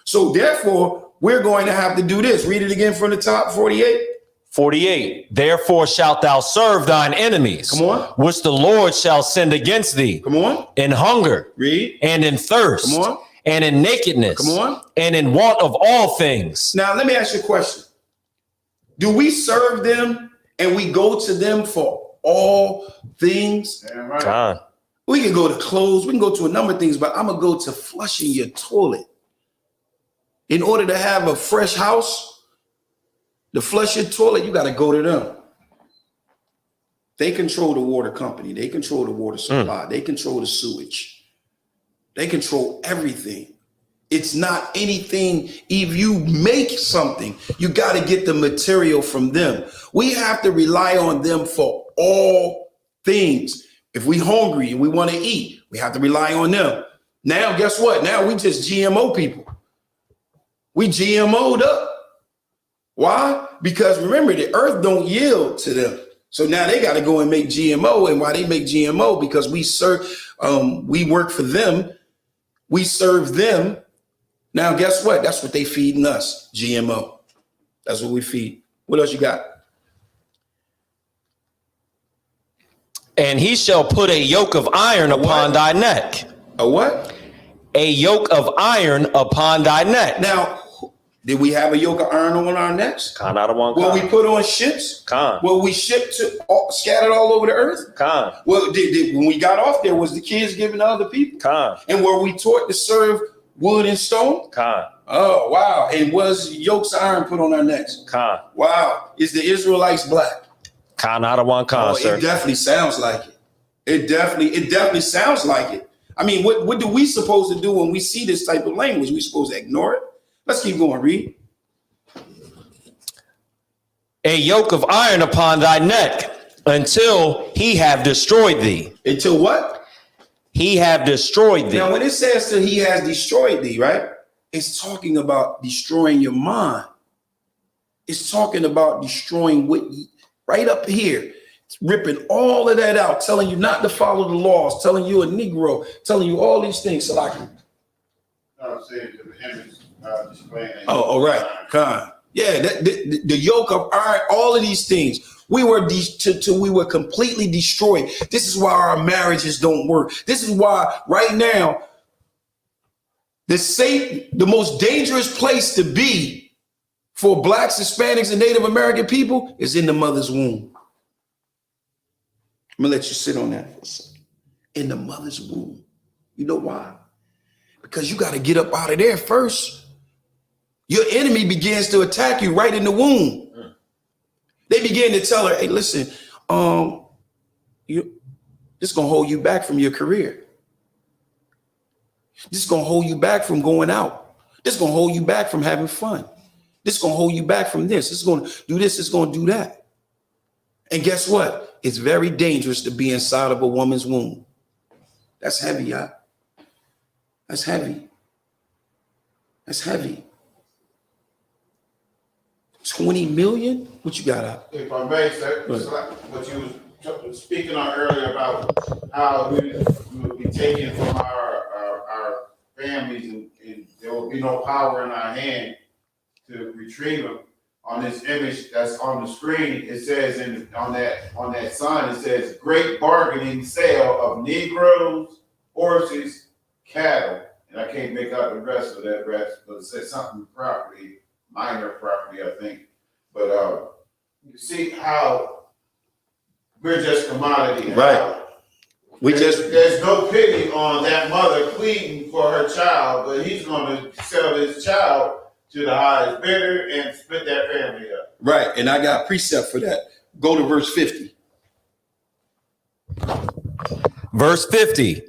So therefore, we're going to have to do this. Read it again from the top, 48. 48. Therefore shalt thou serve thine enemies. Come on. Which the Lord shall send against thee. Come on. In hunger. Read. And in thirst. Come on. And in nakedness. Come on. And in want of all things. Now, let me ask you a question. Do we serve them and we go to them for all things? Yeah, right. God. We can go to clothes. We can go to a number of things, but I'm going to go to flushing your toilet. In order to have a fresh house, to flush your toilet, you got to go to them. They control the water company. They control the water supply. They control the sewage. They control everything. It's not anything. If you make something, you got to get the material from them. We have to rely on them for all things. If we hungry and we want to eat, we have to rely on them. Now, guess what? Now we just GMO people. We GMO'd up. Why? Because remember, the earth don't yield to them. So now they got to go and make GMO. And why they make GMO? Because we work for them. We serve them. Now, guess what? That's what they feeding us, GMO. That's what we feed. What else you got? And he shall put a yoke of iron upon thy neck. A what? A yoke of iron upon thy neck. Now, did we have a yoke of iron on our necks? Khan, I don't want Well, we put on ships? Khan. Well, we shipped scattered all over the earth? Khan. Well, when we got off there, was the kids giving to other people? Khan. And were we taught to serve wood and stone? Khan. Oh, wow. And was yokes of iron put on our necks? Khan. Wow. Is the Israelites black? Khan, I don't want Khan, sir. It definitely sounds like it. It definitely sounds like it. I mean, what do we supposed to do when we see this type of language? We supposed to ignore it? Let's keep going. Read. A yoke of iron upon thy neck until he have destroyed thee. Until what? He have destroyed thee. Now, when it says that he has destroyed thee, right? It's talking about destroying your mind. It's talking about destroying what right up here. It's ripping all of that out, telling you not to follow the laws, telling you a Negro, telling you all these things. So like, I'm saying the image displaying. oh, all right, Khan. Yeah, the yoke of iron, all of these things. We were completely destroyed. This is why our marriages don't work. This is why right now, the most dangerous place to be for blacks, Hispanics, and Native American people is in the mother's womb. I'm gonna let you sit on that for a second. In the mother's womb. You know why? Because you got to get up out of there first. your enemy begins to attack you right in the womb. They begin to tell her, hey, listen, this is going to hold you back from your career. This is going to hold you back from going out. This is going to hold you back from having fun. This is going to hold you back from this. This is going to do this. It's going to do that. And guess what? It's very dangerous to be inside of a woman's womb. That's heavy, y'all. That's heavy. That's heavy. 20 million? What you got out? If I may, sir, it's like what you was speaking on earlier about how we would be taken from our families and there will be no power in our hand to retrieve them. On this image that's on the screen, it says on that sign, it says great bargaining sale of Negroes, horses, cattle. And I can't make out the rest of that but it says something property, minor property, I think. But you see how we're just commodity. Right. There's no pity on that mother pleading for her child, but he's going to sell his child to the highest bidder and split that family up. Right. And I got precept for that. Go to verse 50. Verse 50.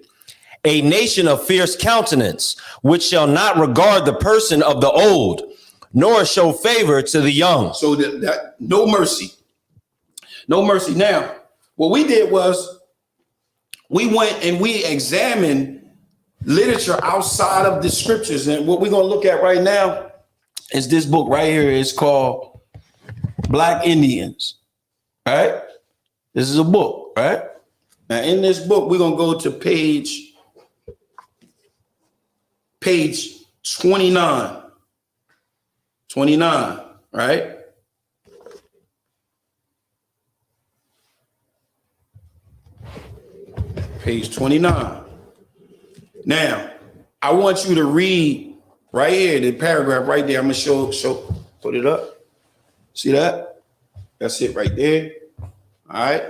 A nation of fierce countenance, which shall not regard the person of the old, nor show favor to the young. So that no mercy. No mercy. Now, what we did was we went and we examined literature outside of the scriptures. And what we're going to look at right now is this book right here. It's called Black Indians. All right. This is a book, right? Now, in this book, we're going to go to page 29. 29, right? Page 29. Now, I want you to read right here, the paragraph right there. I'm gonna put it up. See that? That's it right there. All right.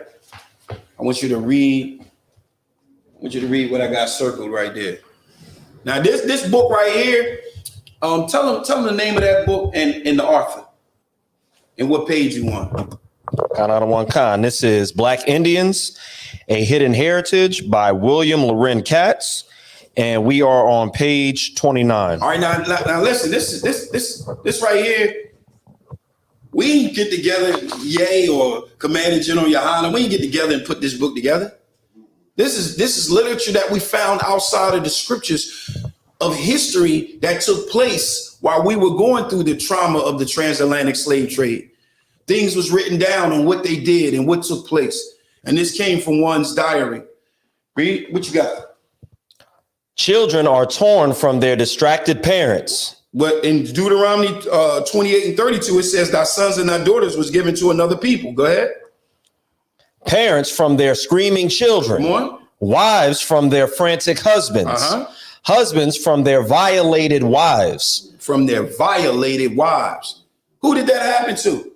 I want you to read what I got circled right there. Now, this book right here, tell them the name of that book and the author and what page you want. Kind out of one kind. This is Black Indians, A Hidden Heritage by William Loren Katz, and we are on page 29. All right, now listen. This right here. We didn't get together, Ye or Commander General Yohana. We didn't get together and put this book together. This is literature that we found outside of the scriptures of history that took place while we were going through the trauma of the transatlantic slave trade. Things was written down on what they did and what took place. And this came from one's diary. Read what you got. Children are torn from their distracted parents. But in Deuteronomy 28 and 32, it says thy sons and thy daughters was given to another people. Go ahead. Parents from their screaming children. Come on. Wives from their frantic husbands. Husbands from their violated wives. From their violated wives. Who did that happen to?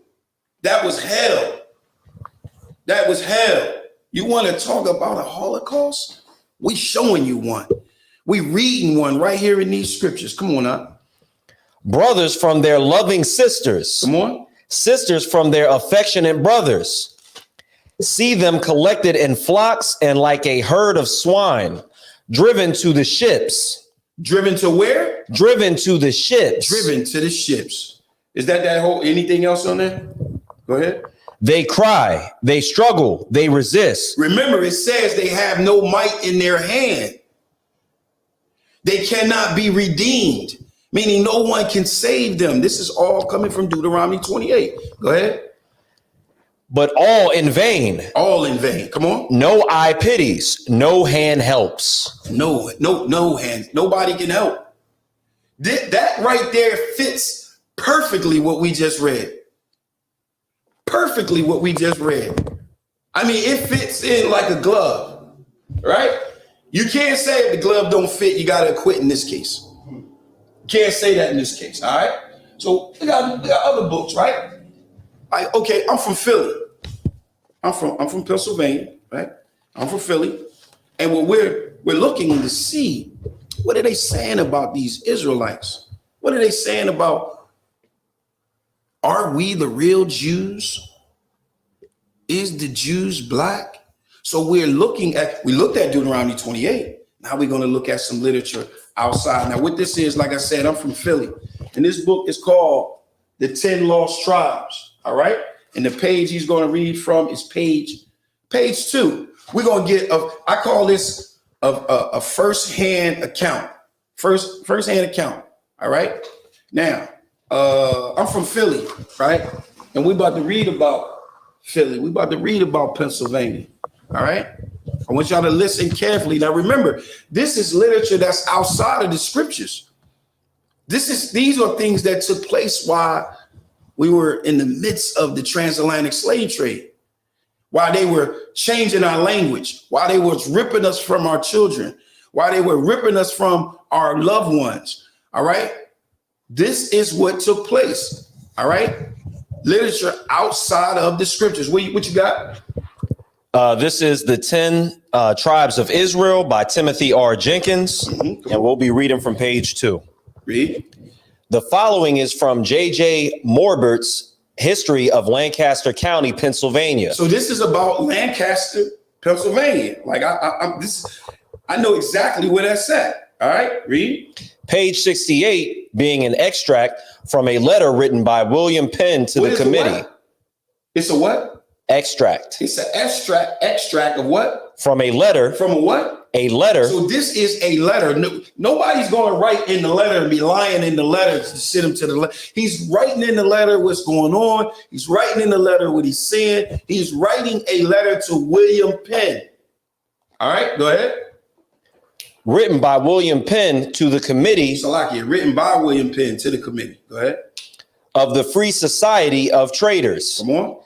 That was hell. That was hell. You want to talk about a Holocaust? We showing you one. We reading one right here in these scriptures. Come on now. Brothers from their loving sisters. Come on. Sisters from their affectionate brothers. See them collected in flocks and like a herd of swine, driven to the ships. Driven to where? Driven to the ships. Driven to the ships. Is that whole, anything else on there? Go ahead. They cry, they struggle, they resist. Remember, it says they have no might in their hand. They cannot be redeemed, meaning no one can save them. This is all coming from Deuteronomy 28. Go ahead. But all in vain. All in vain. Come on. No eye pities. No hand helps. No hands. Nobody can help. That right there fits perfectly what we just read. Perfectly what we just read. I mean, it fits in like a glove, right? You can't say if the glove don't fit, you got to acquit in this case. You can't say that in this case, all right? So we got other books, right? Okay, I'm from Philly. I'm from Pennsylvania, right? I'm from Philly. And what we're looking to see, what are they saying about these Israelites? What are they saying about Are we the real Jews? Is the Jews black? So we looked at Deuteronomy 28. Now we're going to look at some literature outside. Now, what this is, like I said, I'm from Philly, and this book is called The 10 Lost Tribes. All right. And the page he's going to read from is page 2. We're going to get I call this a first-hand account. First-hand account. All right. Now, I'm from Philly, right? And we're about to read about Philly. We're about to read about Pennsylvania. All right. I want y'all to listen carefully. Now, remember, this is literature that's outside of the scriptures. These are things that took place while we were in the midst of the transatlantic slave trade, while they were changing our language, while they was ripping us from our children, while they were ripping us from our loved ones. All right. This is what took place. All right. Literature outside of the scriptures. What you got? This is The 10 Tribes of Israel by Timothy R. Jenkins, and we'll be reading from page 2. Read. The following is from J.J. Morbert's History of Lancaster County, Pennsylvania. So this is about Lancaster, Pennsylvania. Like I know exactly where that's at. All right, read. Page 68 being an extract from a letter written by William Penn to the committee. It's a what? Extract. It's an extract of what? From a letter. From a what? A letter. So this is a letter. Nobody's going to write in the letter and be lying in the letter to send him to the letter. He's writing in the letter what's going on. He's writing in the letter what he's saying. He's writing a letter to William Penn. All right, go ahead. Written by William Penn to the committee. Salakia, written by William Penn to the committee. Go ahead. Of the Free Society of Traders. Come on.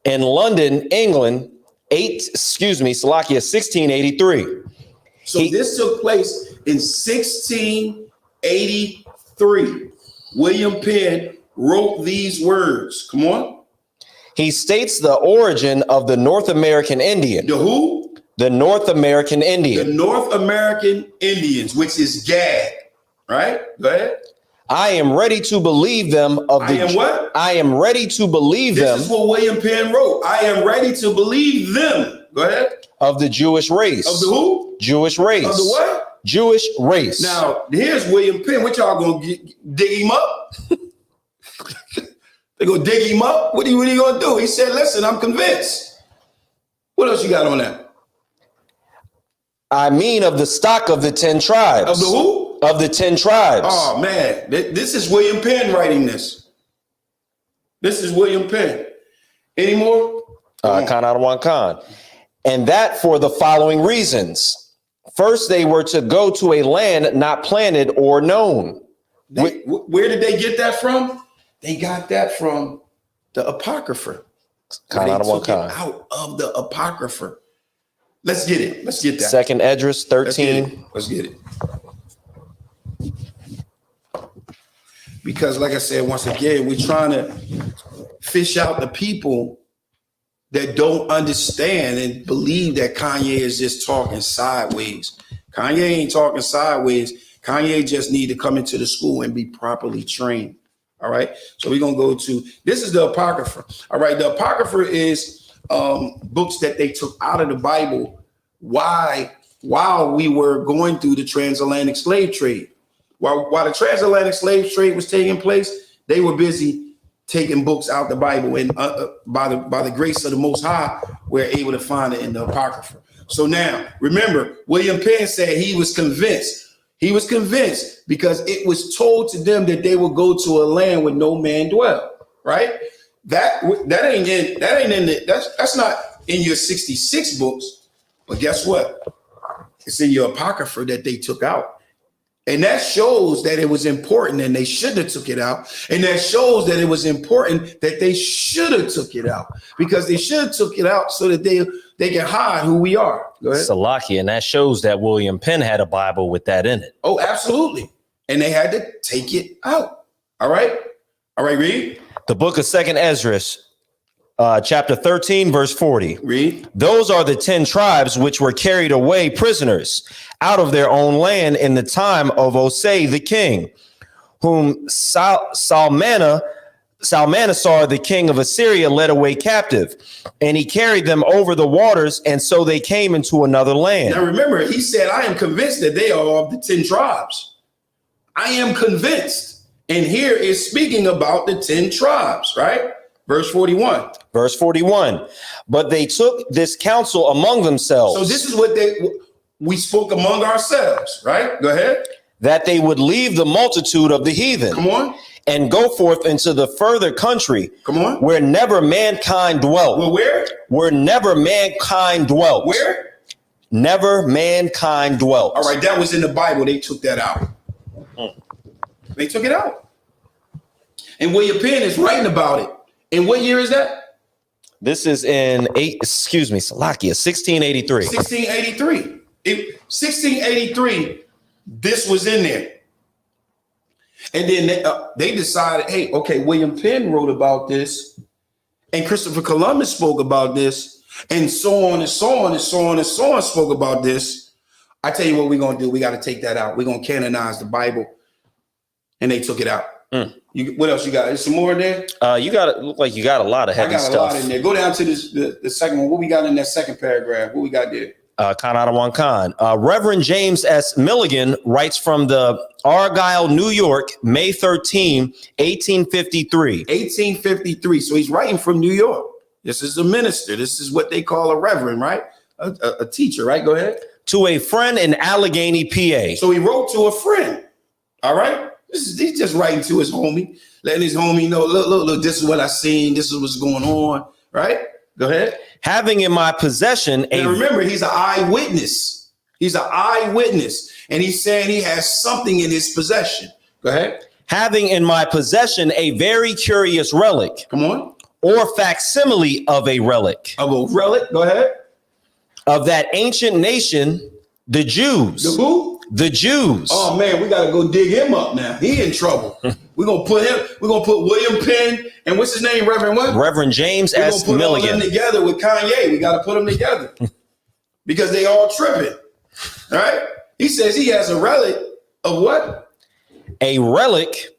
In London, England, 1683. So this took place in 1683. William Penn wrote these words. Come on. He states the origin of the North American Indian. The who? The North American Indian. The North American Indians, which is Gad. Right? Go ahead. I am ready to believe them of the. I am what? I am ready to believe them. This is what William Penn wrote. I am ready to believe them. Go ahead. Of the Jewish race. Of the who? Jewish race. Of the what? Jewish race. Now, here's William Penn. What y'all gonna dig him up? They gonna dig him up? What are you gonna do? He said, listen, I'm convinced. What else you got on that? I mean of the stock of the 10 tribes. Of the who? Of the 10 tribes. Oh, man. This is William Penn writing this. This is William Penn. Any more? Khan out of one Khan. And that for the following reasons. First, they were to go to a land not planted or known. Where did they get that from? They got that from the Apocrypha. Khan out of one Khan. Out of the Apocrypha. Let's get it. Let's get that. Second Esdras 13. Let's get it. Because like I said, once again, we're trying to fish out the people that don't understand and believe that Kanye is just talking sideways. Kanye ain't talking sideways. Kanye just need to come into the school and be properly trained. All right. So we're going to go to, this is the Apocrypha. All right. The Apocrypha is books that they took out of the Bible. Why? While we were going through the transatlantic slave trade. While the transatlantic slave trade was taking place, they were busy taking books out the Bible, and by the grace of the Most High, we're able to find it in the Apocrypha. So now, remember, William Penn said he was convinced. He was convinced because it was told to them that they would go to a land where no man dwell. Right? That's not in your 66 books, but guess what? It's in your Apocrypha that they took out. And that shows that it was important and they should have took it out. And that shows that it was important that they should have took it out, because they should have took it out so that they can hide who we are. Go ahead. Salaki, and that shows that William Penn had a Bible with that in it. Oh, absolutely. And they had to take it out. All right. All right, read. The book of Second Esdras, chapter 13, verse 40. Read. Those are the 10 tribes which were carried away prisoners out of their own land in the time of Osei the king, whom Salmana, Salmanasar, the king of Assyria, led away captive, and he carried them over the waters, and so they came into another land. Now remember, he said, I am convinced that they are of the 10 tribes. I am convinced. And here is speaking about the 10 tribes, right? Verse 41. Verse 41. But they took this counsel among themselves. So this is what we spoke among ourselves, right? Go ahead. That they would leave the multitude of the heathen. Come on. And go forth into the further country. Come on. Where never mankind dwelt. Well, where? Where never mankind dwelt. Where? Never mankind dwelt. All right, that was in the Bible. They took that out. They took it out. And William Penn is writing about it. And what year is that? This is in 1683. 1683. 1683, this was in there. And then they decided, hey, okay, William Penn wrote about this, and Christopher Columbus spoke about this, and so on and so on and so on and so on spoke about this. I tell you what we're going to do. We got to take that out. We're going to canonize the Bible. And they took it out. What else you got? Is some more in there? You got it. Look like you got a lot of heavy stuff. I got a lot in there. Go down to the second one. What we got in that second paragraph? What we got there? Khan Adawan Khan. Reverend James S. Milligan writes from the Argyle, New York, May 13, 1853. 1853. So he's writing from New York. This is a minister. This is what they call a reverend, right? A teacher, right? Go ahead. To a friend in Allegheny, PA. So he wrote to a friend. All right. He's just writing to his homie, letting his homie know, look, this is what I seen. This is what's going on. Right? Go ahead. Having in my possession and remember, he's an eyewitness. He's an eyewitness. And he's saying he has something in his possession. Go ahead. Having in my possession a very curious relic. Come on. Or facsimile of a relic. Of a relic? Go ahead. Of that ancient nation, the Jews. The who? The Jews. Oh man, we gotta go dig him up now. He in trouble. We're gonna put William Penn and what's his name, Reverend what? Reverend James S. Milligan. All them together with Kanye. We gotta put them together because they all tripping. Right? He says he has a relic of what? A relic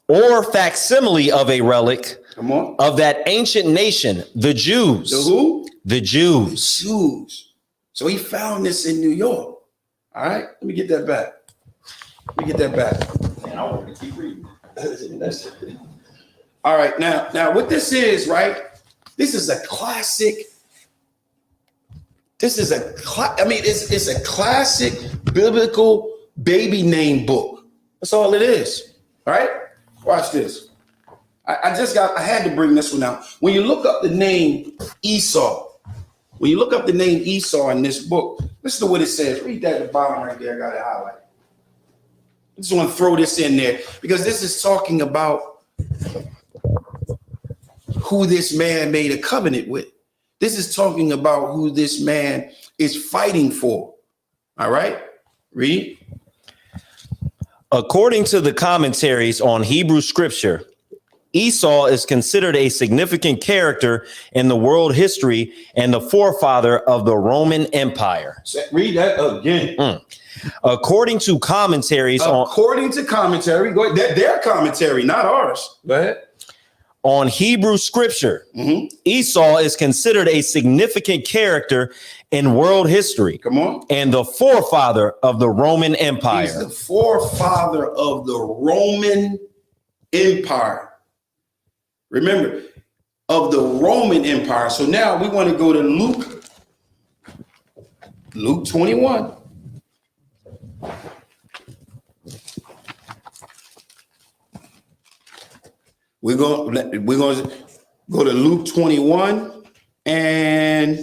or facsimile of a relic. Come on. Of that ancient nation, the Jews. The who? The Jews. The Jews. So he found this in New York. All right, let me get that back. Man, I want to keep reading. All right, now what this is, right? This is a classic. It's a classic biblical baby name book. That's all it is. All right, watch this. I had to bring this one out. When you look up the name Esau, in this book, listen to what it says. Read that at the bottom right there. I got it highlighted. I just want to throw this in there because this is talking about who this man made a covenant with. This is talking about who this man is fighting for. All right, read. According to the commentaries on Hebrew scripture, Esau is considered a significant character in the world history and the forefather of the Roman Empire. Read that again. According to commentaries go ahead. Their commentary, not ours. Go ahead. On Hebrew scripture, Esau is considered a significant character in world history. Come on. And the forefather of the Roman Empire. He's the forefather of the Roman Empire. Remember, of the Roman Empire. So now we want to go to Luke 21. We're going to go to Luke 21 and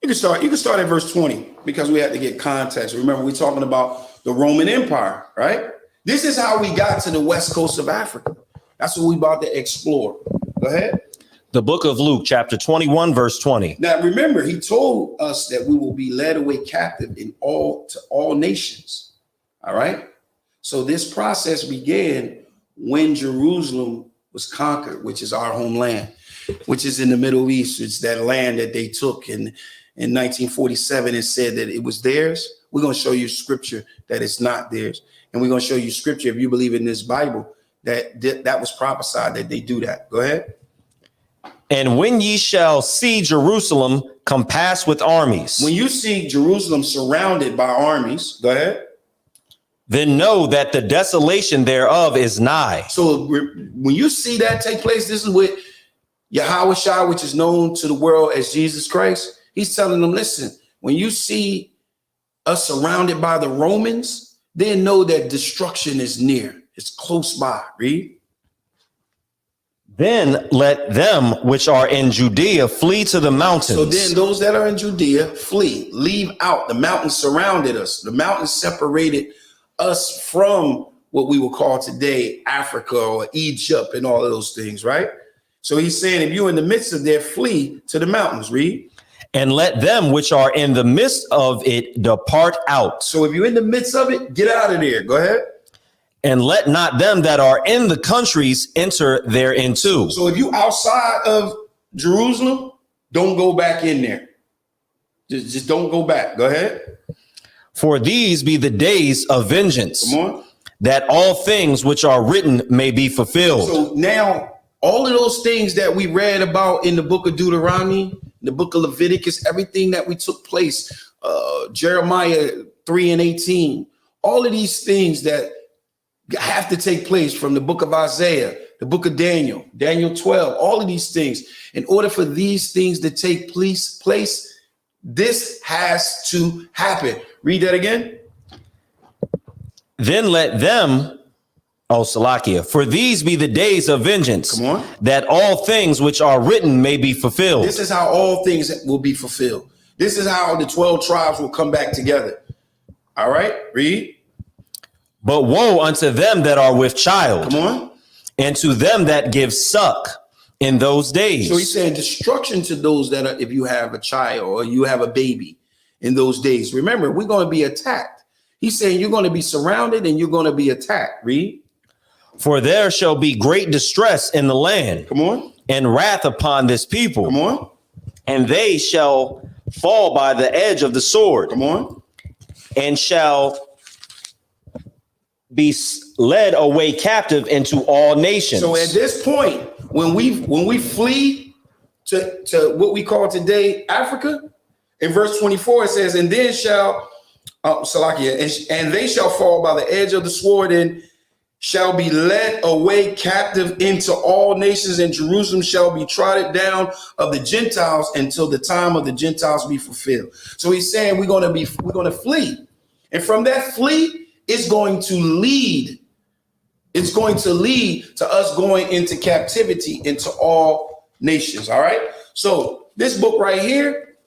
you can start at verse 20 because we have to get context. Remember, we're talking about the Roman Empire, right? This is how we got to the west coast of Africa. That's what we're about to explore. Go ahead. The book of Luke, chapter 21, verse 20. Now, remember, he told us that we will be led away captive to all nations. All right. So this process began when Jerusalem was conquered, which is our homeland, which is in the Middle East. It's that land that they took in 1947 and said that it was theirs. we're going to show you scripture that it's not theirs. And we're going to show you scripture, if you believe in this Bible, that was prophesied that they do that. Go ahead. And when ye shall see Jerusalem compassed with armies. When you see Jerusalem surrounded by armies, go ahead. Then know that the desolation thereof is nigh. So when you see that take place, this is what Yahushua, which is known to the world as Jesus Christ, he's telling them, listen, when you see us surrounded by the Romans, then know that destruction is near. It's close by. Read. Then let them which are in Judea flee to the mountains. So then those that are in Judea flee, leave out. The mountains surrounded us. The mountains separated us from what we will call today Africa or Egypt and all of those things, right? So he's saying if you're in the midst of there, flee to the mountains. Read. And let them which are in the midst of it depart out. So if you're in the midst of it, get out of there. Go ahead. And let not them that are in the countries enter thereinto. So if you outside of Jerusalem, don't go back in there. Just don't go back. Go ahead. For these be the days of vengeance. Come on. That all things which are written may be fulfilled. So now all of those things that we read about in the book of Deuteronomy, the book of Leviticus, everything that we took place, Jeremiah 3:18, all of these things that have to take place from the book of Isaiah, the book of Daniel, Daniel 12, all of these things. In order for these things to take place, this has to happen. Read that again. Then let them, Salakia, for these be the days of vengeance. Come on. That all things which are written may be fulfilled. This is how all things will be fulfilled. This is how the 12 tribes will come back together. All right, read. But woe unto them that are with child. Come on. And to them that give suck in those days. So he's saying destruction to those that are, if you have a child or you have a baby in those days. Remember, we're going to be attacked. He's saying you're going to be surrounded and you're going to be attacked. Read. For there shall be great distress in the land. Come on. And wrath upon this people. Come on. And they shall fall by the edge of the sword. Come on. And shall be led away captive into all nations. So at this point, when we flee to what we call today Africa, in verse 24 it says, and then shall and they shall fall by the edge of the sword and shall be led away captive into all nations, and Jerusalem shall be trodden down of the Gentiles until the time of the Gentiles be fulfilled. So he's saying we're going to flee, and from that flee, it's going to lead to us going into captivity into all nations. All right. So this book right here,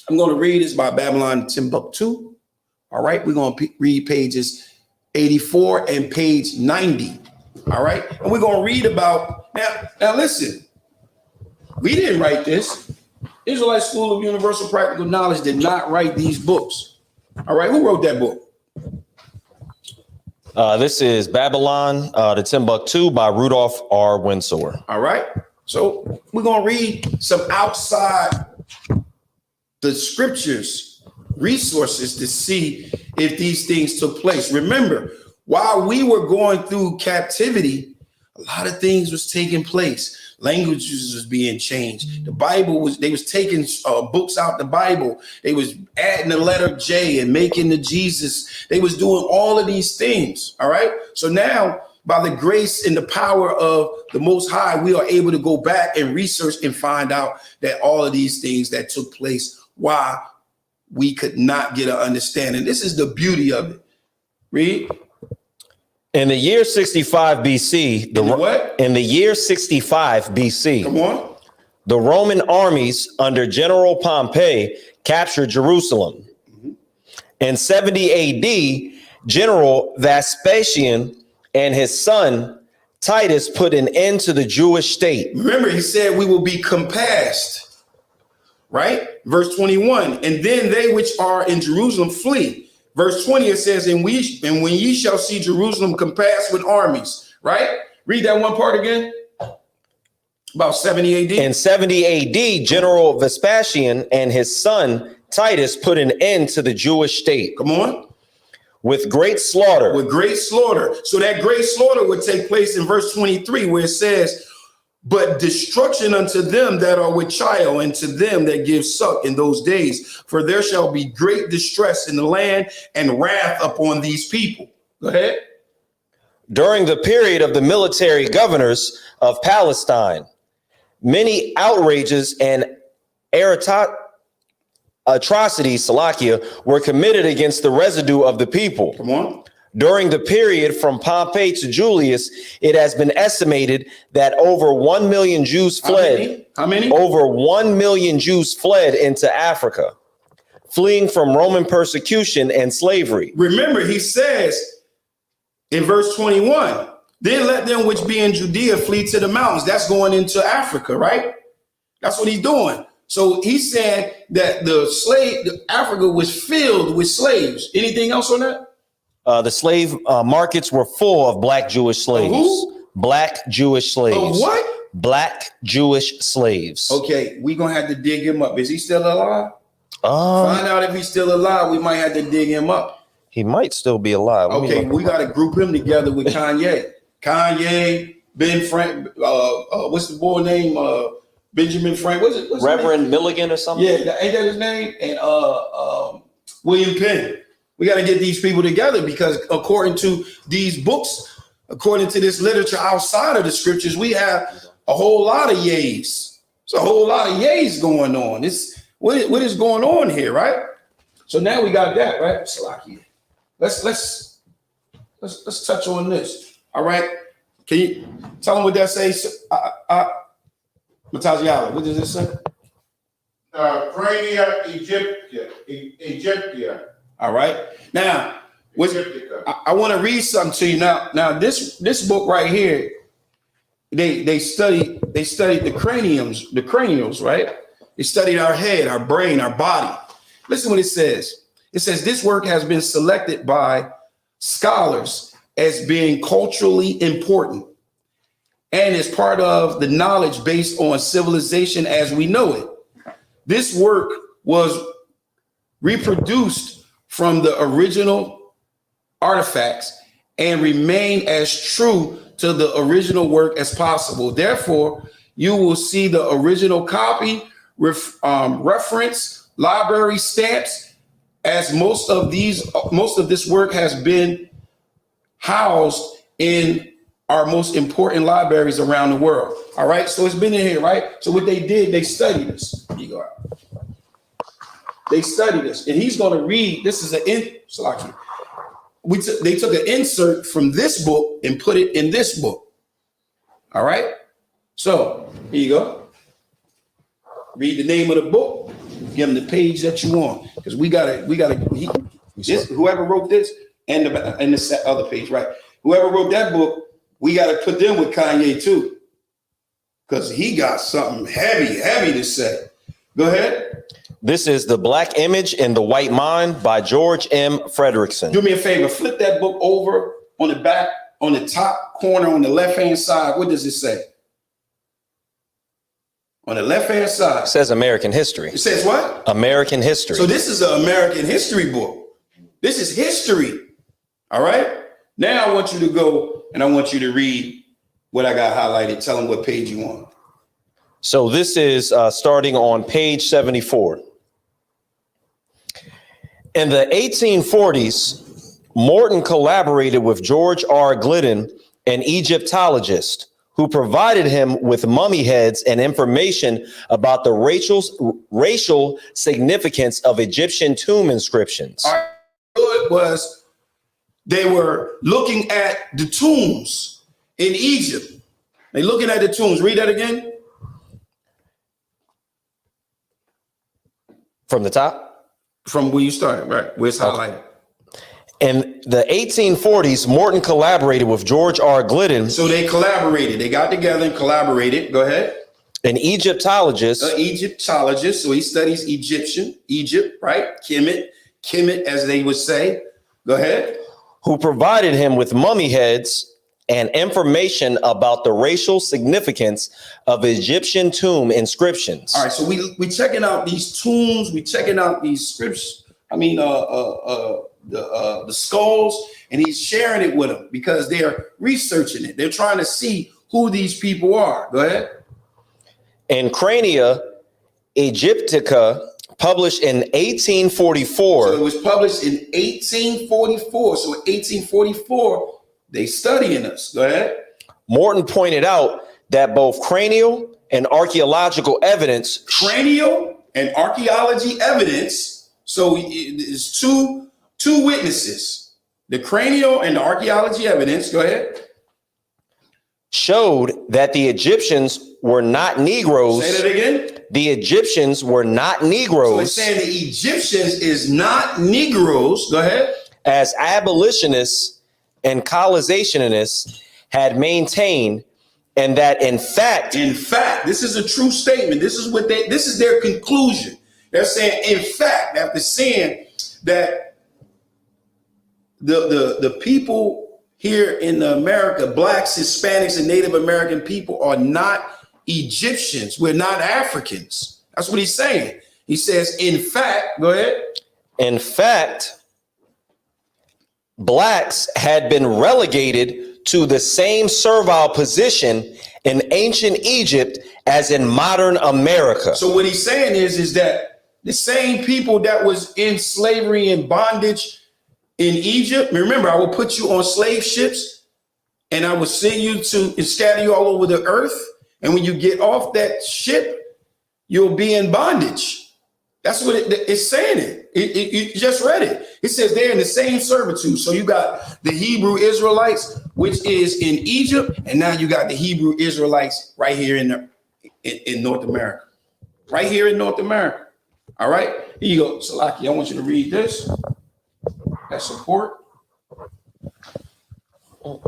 I'm going to read is by Babylon Timbuktu. All right. We're going to read pages 84 and page 90. All right. And we're going to read about now listen, we didn't write this. Israelite School of Universal Practical Knowledge did not write these books. All right. Who wrote that book? This is Babylon, the Timbuktu by Rudolph R. Windsor. All right. So we're going to read some outside the scriptures resources to see if these things took place. Remember, while we were going through captivity, a lot of things was taking place. Languages was being changed. The Bible they was taking books out the Bible. They was adding the letter J and making the Jesus. They was doing all of these things. All right. So now, by the grace and the power of the Most High, we are able to go back and research and find out that all of these things that took place, why we could not get an understanding. This is the beauty of it. Read. In the year 65 BC, in the year 65 BC, come on, the Roman armies under General Pompey captured Jerusalem. In 70 AD, General Vespasian and his son Titus put an end to the Jewish state. Remember, he said we will be compassed, right? Verse 21, and then they which are in Jerusalem flee. Verse 20, it says, and when ye shall see Jerusalem compassed with armies, right? Read that one part again. About 70 AD. In 70 AD, General Vespasian and his son Titus put an end to the Jewish state. Come on. With great slaughter. With great slaughter. So that great slaughter would take place in verse 23, where it says, but destruction unto them that are with child, and to them that give suck in those days. For there shall be great distress in the land, and wrath upon these people. Go ahead. During the period of the military governors of Palestine, many outrages and atrocities, Salakia, were committed against the residue of the people. Come on. During the period from Pompey to Julius, it has been estimated that over 1 million Jews fled. How many? Over 1 million Jews fled into Africa, fleeing from Roman persecution and slavery. Remember, he says in verse 21, then let them which be in Judea flee to the mountains. That's going into Africa, right? That's what he's doing. So he said that Africa was filled with slaves. Anything else on that? The slave markets were full of black Jewish slaves. Who? Black Jewish slaves. What? Black Jewish slaves. Okay, we're going to have to dig him up. Is he still alive? Find out if he's still alive. We might have to dig him up. He might still be alive. Okay, we got to group him together with Kanye. Kanye, Ben Frank, what's the boy name? Benjamin Frank. What's Reverend Milligan or something? Yeah, ain't that his name? And William Penn. We got to get these people together because according to these books, according to this literature outside of the scriptures, we have a whole lot of yays. It's a whole lot of yays going on. It's what is going on here, right? So now we got that, right? Salaki. Let's touch on this. All right. Can you tell them what that says? Mataziala, what does it say? Crania Egyptia. All right. Now, I want to read something to you. Now this book right here, they studied the cranials, right? They studied our head, our brain, our body. Listen what it says. It says this work has been selected by scholars as being culturally important and is part of the knowledge based on civilization as we know it. This work was reproduced from the original artifacts and remain as true to the original work as possible. Therefore, you will see the original copy, reference, library stamps, as most of this work has been housed in our most important libraries around the world. All right, so it's been in here, right? So what they did, they studied this. Here you go. They studied this, and he's going to read. This is they took an insert from this book and put it in this book. All right. So here you go. Read the name of the book. Give him the page that you want, because we gotta. Whoever wrote this and the other page, right? Whoever wrote that book, we got to put them with Kanye too, because he got something heavy to say. Go ahead. This is The Black Image and the White Mind by George M. Frederickson. Do me a favor, flip that book over on the back, on the top corner, on the left-hand side. What does it say? On the left-hand side. It says American history. It says what? American history. So this is an American history book. This is history. All right? Now I want you to go and I want you to read what I got highlighted. Tell them what page you want. So this is starting on page 74. In the 1840s, Morton collaborated with George R. Glidden, an Egyptologist, who provided him with mummy heads and information about the racial significance of Egyptian tomb inscriptions. It was they were looking at the tombs in Egypt. They're looking at the tombs. Read that again. From the top? From where you started, right? Where it's highlighted. In the 1840s, Morton collaborated with George R. Glidden. So they collaborated. They got together and collaborated. Go ahead. An Egyptologist. An Egyptologist. So he studies Egypt, right? Kemet, as they would say. Go ahead. Who provided him with mummy heads and information about the racial significance of Egyptian tomb inscriptions. All right, so we checking out these tombs, we checking out these scripts. I mean, the skulls, and he's sharing it with them because they're researching it. They're trying to see who these people are. Go ahead. In Crania Egyptica, published in 1844. So it was published in 1844. So in 1844, they studying us. Go ahead. Morton pointed out that both cranial and archaeological evidence. Cranial and archaeology evidence. So it's two witnesses. The cranial and the archaeology evidence. Go ahead. Showed that the Egyptians were not Negroes. Say that again. The Egyptians were not Negroes. So it's saying the Egyptians is not Negroes. Go ahead. As abolitionists and colonizationists had maintained, and that in fact, this is a true statement. This is their conclusion. They're saying, in fact, after saying that the people here in America, blacks, Hispanics, and Native American people are not Egyptians. We're not Africans. That's what he's saying. He says, in fact, go ahead. In fact, blacks had been relegated to the same servile position in ancient Egypt as in modern America. So what he's saying is that the same people that was in slavery and bondage in Egypt, remember, I will put you on slave ships and I will send you to and scatter you all over the earth. And when you get off that ship, you'll be in bondage. That's what it's saying. You just read it. It says they're in the same servitude. So you got the Hebrew Israelites, which is in Egypt, and now you got the Hebrew Israelites right here in North America. Right here in North America. All right. Here you go, Salaki. I want you to read this. That support. All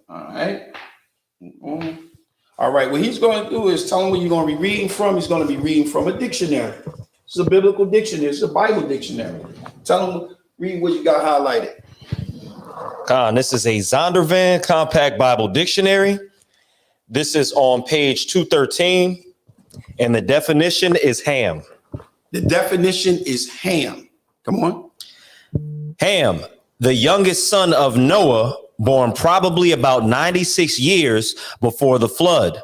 right. All right. What he's going to do is tell him what you're going to be reading from. He's going to be reading from a dictionary. It's a biblical dictionary. It's a Bible dictionary. Tell him read what you got highlighted. Con, this is a Zondervan Compact Bible Dictionary. This is on page 213, and the definition is ham. The definition is Ham. Come on. Ham, the youngest son of Noah, born probably about 96 years before the flood,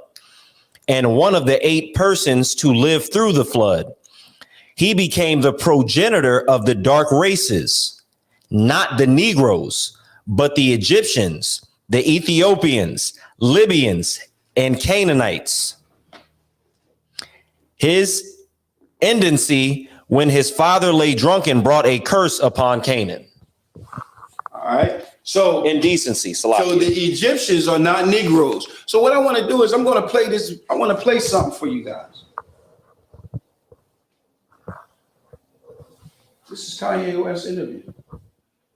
and one of the 8 persons to live through the flood. He became the progenitor of the dark races, not the Negroes, but the Egyptians, the Ethiopians, Libyans, and Canaanites. His infancy, when his father lay drunken, brought a curse upon Canaan. All right. So indecency. Salaki. So the Egyptians are not Negroes. So what I want to do is I'm going to play this. I want to play something for you guys. This is Kanye West interview.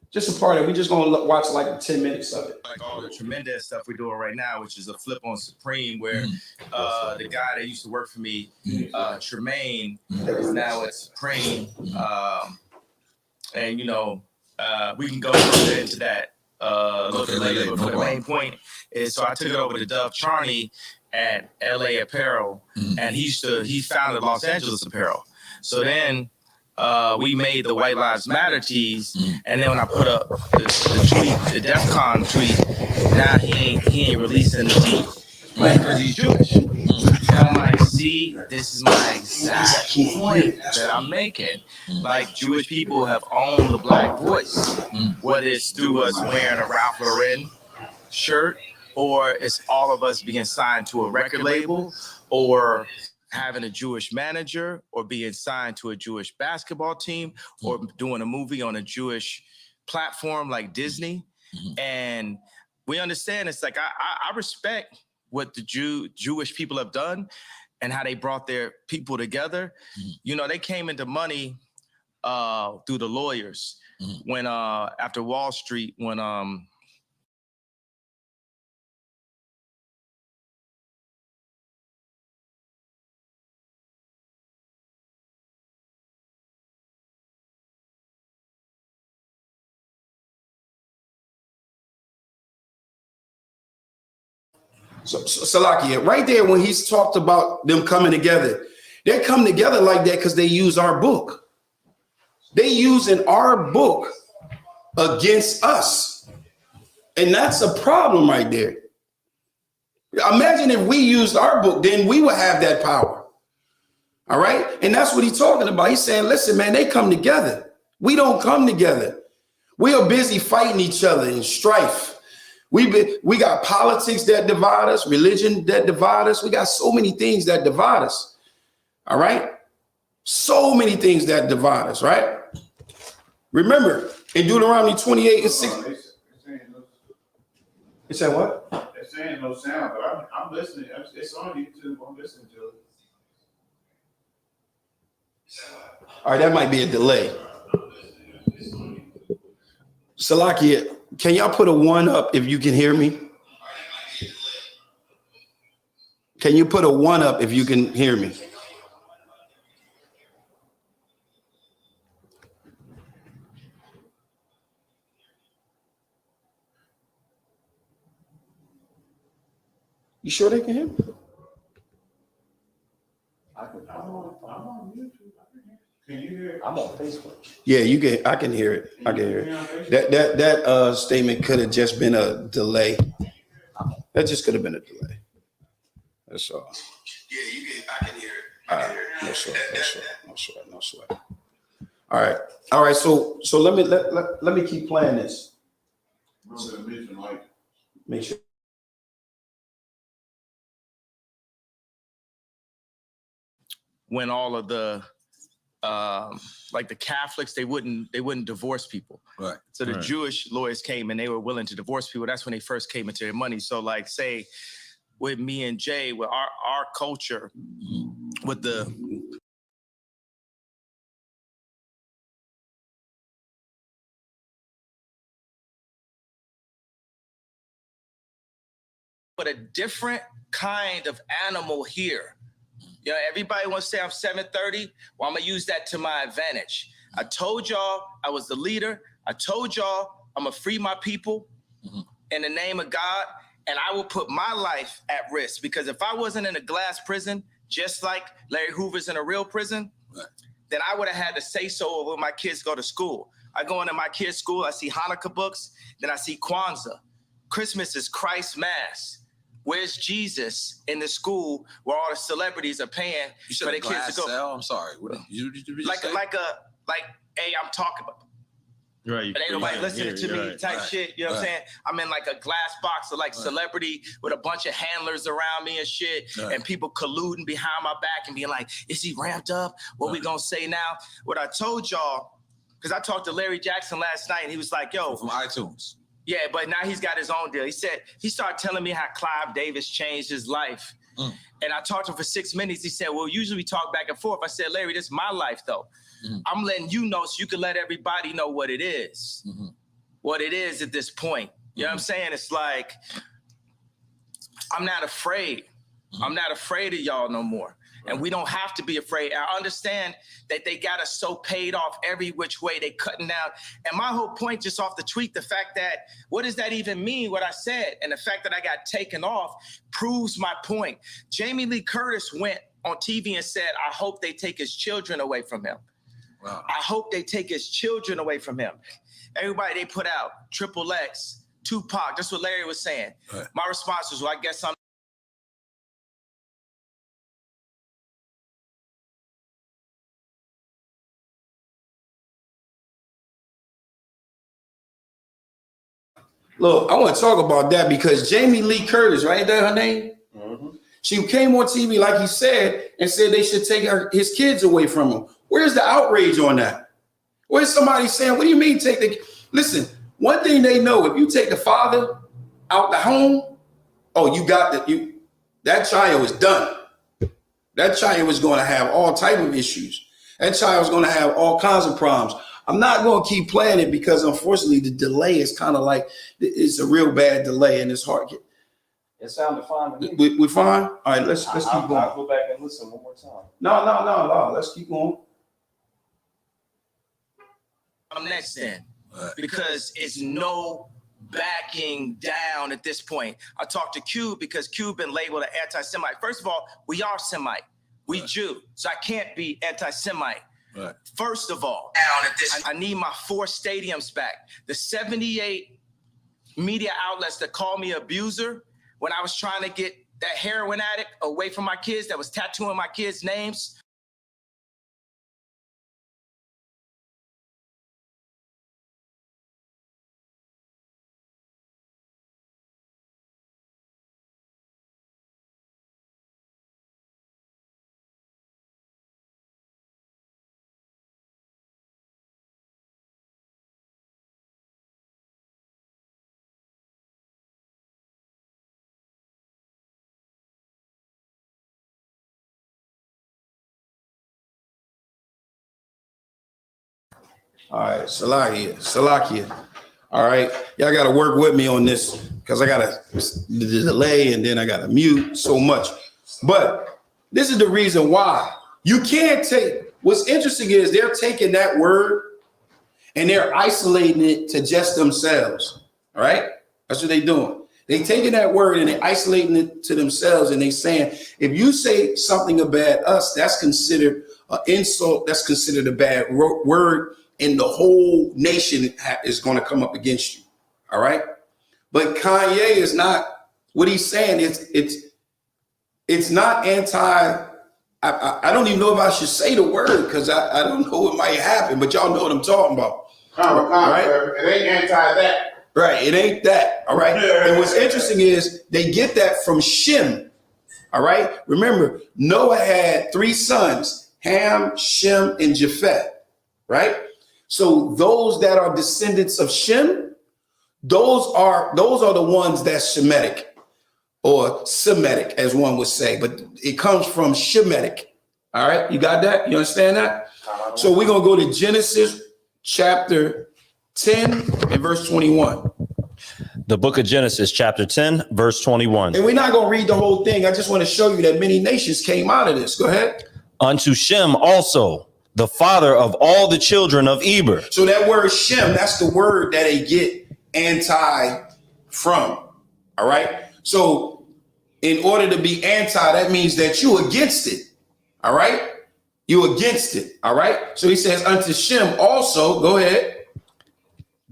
Just a part of it. We're just going to watch like 10 minutes of it. Like all the tremendous stuff we're doing right now, which is a flip on Supreme, where the guy that used to work for me, Tremaine, is now at Supreme. And, you know, we can go into that a little bit later. But the main point is, so I took it over to Dove Charney at LA Apparel, and he founded Los Angeles Apparel. So then we made the White Lives Matter tees, and then when I put up the tweet, the DEF CON tweet, now he ain't releasing the tee because he's Jewish. And I'm like, see, this is my exact point that I'm making. Like, Jewish people have owned the black voice, whether it's through us wearing a Ralph Lauren shirt, or it's all of us being signed to a record label, or having a Jewish manager, or being signed to a Jewish basketball team, or doing a movie on a Jewish platform like Disney. And we understand it's like, I respect what the Jewish people have done and how they brought their people together. You know, they came into money through the lawyers when after Wall Street, when So Salakia, right there when he's talked about them coming together, they come together like that because they use our book. They using our book against us. And that's a problem right there. Imagine if we used our book, then we would have that power. All right. And that's what he's talking about. He's saying, listen, man, they come together. We don't come together. We are busy fighting each other in strife. We got politics that divide us, religion that divide us. We got so many things that divide us. All right. So many things that divide us, right? Remember, in Deuteronomy 28 and 6. You said what? They're saying no sound, but I'm listening. It's on YouTube. I'm listening to it. All right, that might be a delay. Salakia, can y'all put a 1 up if you can hear me? Can you put a 1 up if you can hear me? You sure they can hear me? I'm on YouTube. Can you hear it? I'm on Facebook. Yeah, you can. I can hear it. I can hear it. That statement could have just been a delay. That just could have been a delay. That's all. Yeah, you can. I can hear it. All right. No sweat. All right. So let me keep playing this. Make sure. When all of the like the Catholics, they wouldn't divorce people. Right. So the Jewish lawyers came and they were willing to divorce people. That's when they first came into their money. So like say with me and Jay, with our culture, with the but a different kind of animal here. You know, everybody wants to say I'm 730. Well, I'm going to use that to my advantage. I told y'all I was the leader. I told y'all I'm going to free my people in the name of God. And I will put my life at risk because if I wasn't in a glass prison, just like Larry Hoover's in a real prison, then I would have had to say so when my kids go to school. I go into my kids' school, I see Hanukkah books, then I see Kwanzaa. Christmas is Christ's Mass. Where's Jesus in the school where all the celebrities are paying for their kids to go? Cell? I'm sorry. What did you like, hey, I'm talking about. Right. But ain't nobody listening to me type shit. You know what I'm saying? I'm in like a glass box of like celebrity with a bunch of handlers around me and shit. And people colluding behind my back and being like, is he ramped up? What we gonna say now? What I told y'all, because I talked to Larry Jackson last night and he was like, yo. From iTunes. Yeah, but now he's got his own deal. He started telling me how Clive Davis changed his life. And I talked to him for 6 minutes. He said, well, usually we talk back and forth. I said, Larry, this is my life, though. I'm letting you know so you can let everybody know what it is. What it is at this point. You know what I'm saying? It's like, I'm not afraid. I'm not afraid of y'all no more. And we don't have to be afraid. I understand that they got us so paid off every which way. They cutting down. And my whole point just off the tweet, the fact that, what does that even mean, what I said? And the fact that I got taken off proves my point. Jamie Lee Curtis went on TV and said, I hope they take his children away from him. Wow. I hope they take his children away from him. Everybody they put out, Triple X, Tupac, that's what Larry was saying. Right. My response was, well, I guess I'm Look, I want to talk about that because Jamie Lee Curtis, right? Is that her name? She came on TV, like he said, and said they should take his kids away from him. Where's the outrage on that? Where's somebody saying, what do you mean take the... Listen, one thing they know, if you take the father out the home, oh, you got that child is done. That child is going to have all type of issues. That child is going to have all kinds of problems. I'm not going to keep playing it because unfortunately the delay is kind of like, it's a real bad delay and it's hard. It sounded fine to me. We fine? All right, let's keep going. I'll go back and listen one more time. No. Let's keep going. next then. Because it's no backing down at this point. I talked to Q because Q been labeled an anti-Semite. First of all, we are Semite. We Jew. So I can't be anti-Semite. Right. First of all, I need my 4 stadiums back. The 78 media outlets that call me abuser when I was trying to get that heroin addict away from my kids that was tattooing my kids' names. All right, Salakia. All right, y'all got to work with me on this because I got to delay and then I got to mute so much. But this is the reason why you can't take. What's interesting is they're taking that word and they're isolating it to just themselves. All right, that's what they're doing. They taking that word and they're isolating it to themselves, and they saying if you say something about us, that's considered an insult. That's considered a bad word. And the whole nation is going to come up against you. All right. But Kanye is not what he's saying. It's not anti. I don't even know if I should say the word because I don't know what might happen, but y'all know what I'm talking about. Right? It ain't anti that. Right. It ain't that. All right. And what's interesting is they get that from Shem. All right. Remember, Noah had 3 sons, Ham, Shem, and Japheth. Right. So those that are descendants of Shem, those are the ones that's Shemitic or Semitic, as one would say, but it comes from Shemitic. All right, you got that? You understand that? So we're gonna go to Genesis chapter 10 and verse 21. The book of Genesis, chapter 10, verse 21. And we're not gonna read the whole thing. I just want to show you that many nations came out of this. Go ahead. Unto Shem also, the father of all the children of Eber. So that word Shem, that's the word that they get anti from. All right. So in order to be anti, that means that you against it. All right. You against it. All right. So he says unto Shem also, go ahead.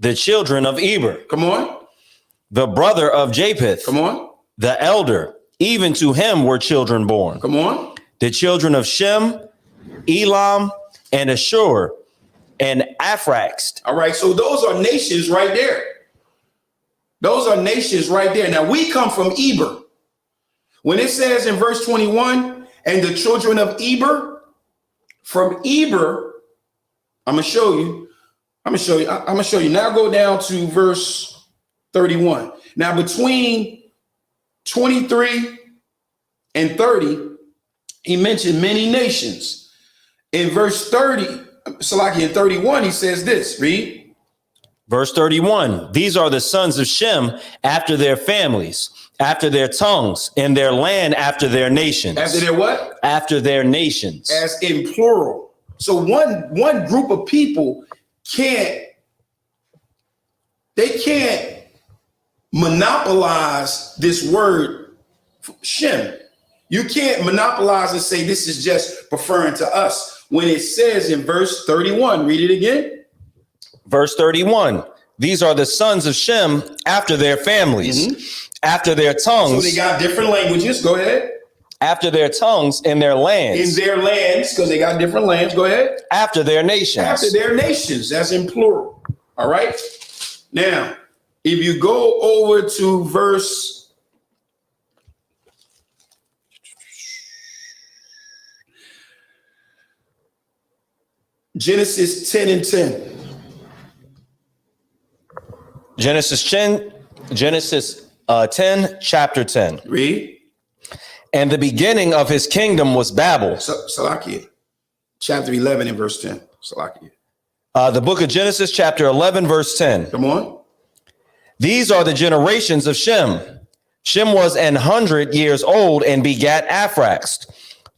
The children of Eber. Come on. The brother of Japheth. Come on. The elder. Even to him were children born. Come on. The children of Shem, Elam, and Ashur, and Aphraxed. All right, so those are nations right there. Those are nations right there. Now we come from Eber. When it says in verse 21, and the children of Eber, from Eber, I'm gonna show you. Now go down to verse 31. Now between 23 and 30, he mentioned many nations. In verse 30, Salaki, in 31, he says this, read. Verse 31, these are the sons of Shem after their families, after their tongues, in their land after their nations. After their what? After their nations. As in plural. So one group of people can't monopolize this word Shem. You can't monopolize and say this is just referring to us. When it says in verse 31, read it again. Verse 31, these are the sons of Shem after their families, after their tongues. So they got different languages. Go ahead. After their tongues in their lands. In their lands, because they got different lands. Go ahead. After their nations. After their nations, that's in plural. All right. Now, if you go over to verse Genesis 10 and 10. Genesis 10, chapter 10. Read. And the beginning of his kingdom was Babel. Salakia. Chapter 11 and verse 10. Salakia. The book of Genesis, chapter 11, verse 10. Come on. These are the generations of Shem. Shem was 100 years old and begat Aphraxed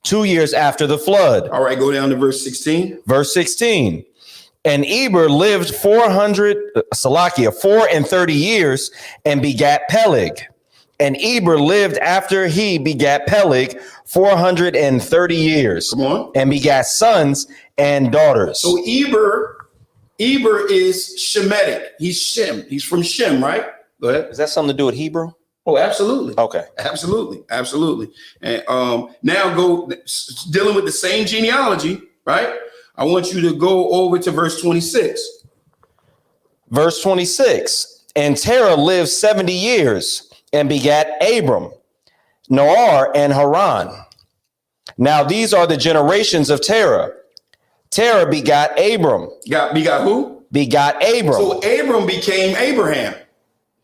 2 years after the flood. All right, go down to verse 16. Verse 16. And Eber lived 430 years and begat Peleg. And Eber lived after he begat Peleg 430 years. Come on. And begat sons and daughters. So Eber is Shemitic. He's Shem. He's from Shem, right? Go ahead. Is that something to do with Hebrew? Oh, absolutely. Okay. Absolutely. And now go dealing with the same genealogy, right? I want you to go over to verse 26. Verse 26. And Terah lived 70 years and begat Abram, Noar, and Haran. Now these are the generations of Terah. Terah begot Abram. Begot who? Begot Abram. So Abram became Abraham.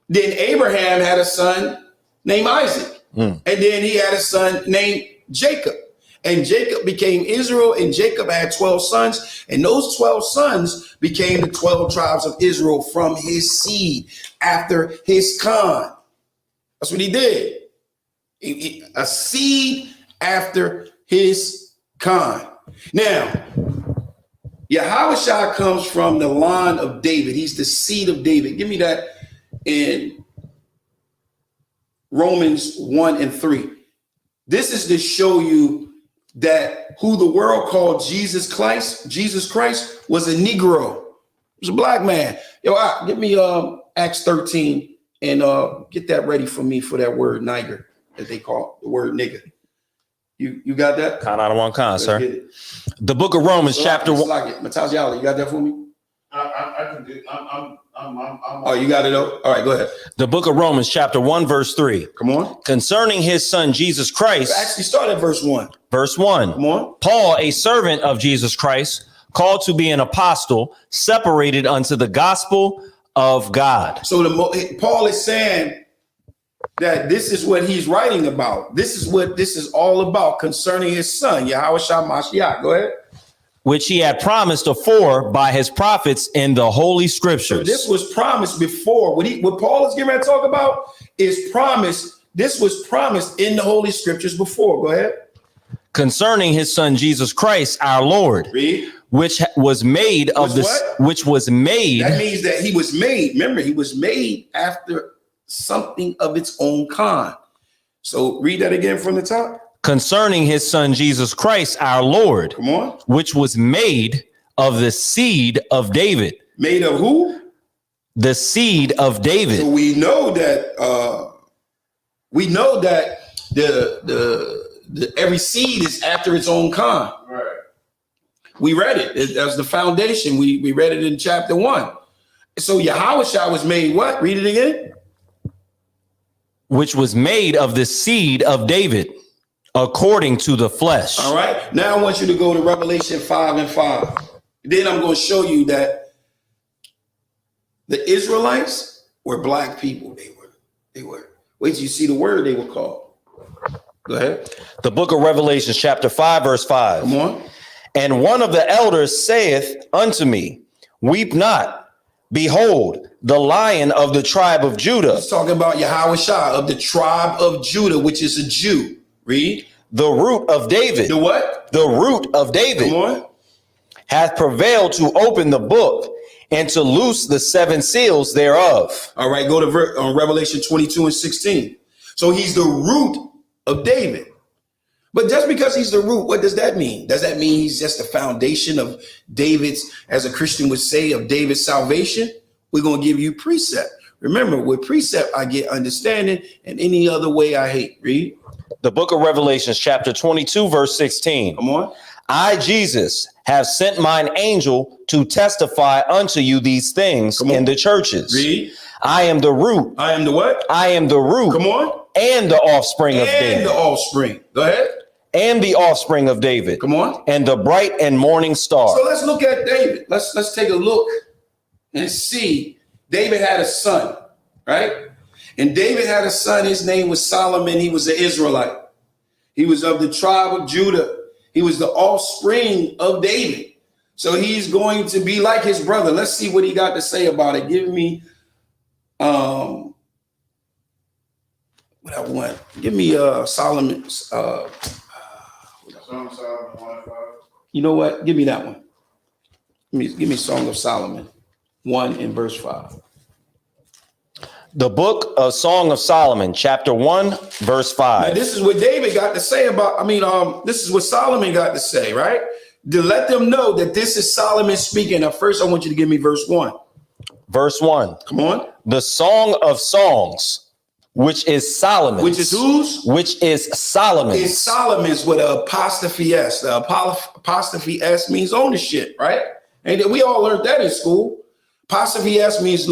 Then Abraham had a son named Isaac. And then he had a son named Jacob. And Jacob became Israel, and Jacob had 12 sons. And those 12 sons became the 12 tribes of Israel from his seed after his kind. That's what he did. A seed after his kind. Now, Yahushua comes from the line of David. He's the seed of David. Give me that in Romans 1 and 3. This is to show you that who the world called Jesus Christ was a Negro. He was a black man. Yo, give me Acts 13 and get that ready for me for that word Niger that they call the word nigger. You got that? Kind out of one kind, sir. The book of Romans, chapter 1. Mataziala, you got that for me? I can do. Oh, you got it though? All right, go ahead. The book of Romans, chapter 1, verse 3. Come on. Concerning his son, Jesus Christ. Actually, start at verse 1. Verse 1. Come on. Paul, a servant of Jesus Christ, called to be an apostle, separated unto the gospel of God. So Paul is saying that this is what he's writing about. This is what this is all about concerning his son, Yahushua Mashiach. Go ahead. Which he had promised afore by his prophets in the Holy Scriptures. So this was promised before. What Paul is getting ready to talk about is promised. This was promised in the Holy Scriptures before. Go ahead. Concerning his son Jesus Christ, our Lord. Read. Which was made of this. Which was made. That means that he was made. Remember, he was made after something of its own kind. So read that again from the top. Concerning his son Jesus Christ, our Lord. Come on. Which was made of the seed of David. Made of who? The seed of David. So we know that the every seed is after its own kind. Right. We read it. That's the foundation. We read it in chapter 1. So Yahushua was made what? Read it again. Which was made of the seed of David, according to the flesh. All right. Now I want you to go to Revelation 5 and 5. Then I'm going to show you that the Israelites were black people. They were. Wait till you see the word they were called. Go ahead. The book of Revelation, chapter 5, verse 5. Come on. And one of the elders saith unto me, weep not. Behold, the Lion of the tribe of Judah. He's talking about Yahushua of the tribe of Judah, which is a Jew. Read. The root of David. The what? The root of David. Come on. Hath prevailed to open the book and to loose the 7 seals thereof. All right, go to Revelation 22 and 16. So he's the root of David. But just because he's the root, what does that mean? Does that mean he's just the foundation of David's, as a Christian would say, of David's salvation? We're going to give you precept. Remember, with precept, I get understanding, and any other way I hate. Read. The book of Revelation, chapter 22, verse 16. Come on. I, Jesus, have sent mine angel to testify unto you these things in the churches. Read. I am the root. I am the what? I am the root. Come on. And the offspring of David. And the offspring. Go ahead. And the offspring of David. Come on. And the bright and morning star. So let's look at David. Let's take a look and see. David had a son, right? And David had a son. His name was Solomon. He was an Israelite. He was of the tribe of Judah. He was the offspring of David. So he's going to be like his brother. Let's see what he got to say about it. Give me what I want. Give me Solomon's you know what? Give me that one. Give me Song of Solomon 1 and verse 5. The book of Song of Solomon, chapter 1, verse 5. Now, this is what David got to say about, this is what Solomon got to say, right? To let them know that this is Solomon speaking. Now, first, I want you to give me verse 1. Verse 1. Come on. The Song of Songs, which is Solomon's. Which is whose? Which is Solomon's. It's Solomon's with an apostrophe S. The apostrophe S means ownership, right? And we all learned that in school. Apostrophe S means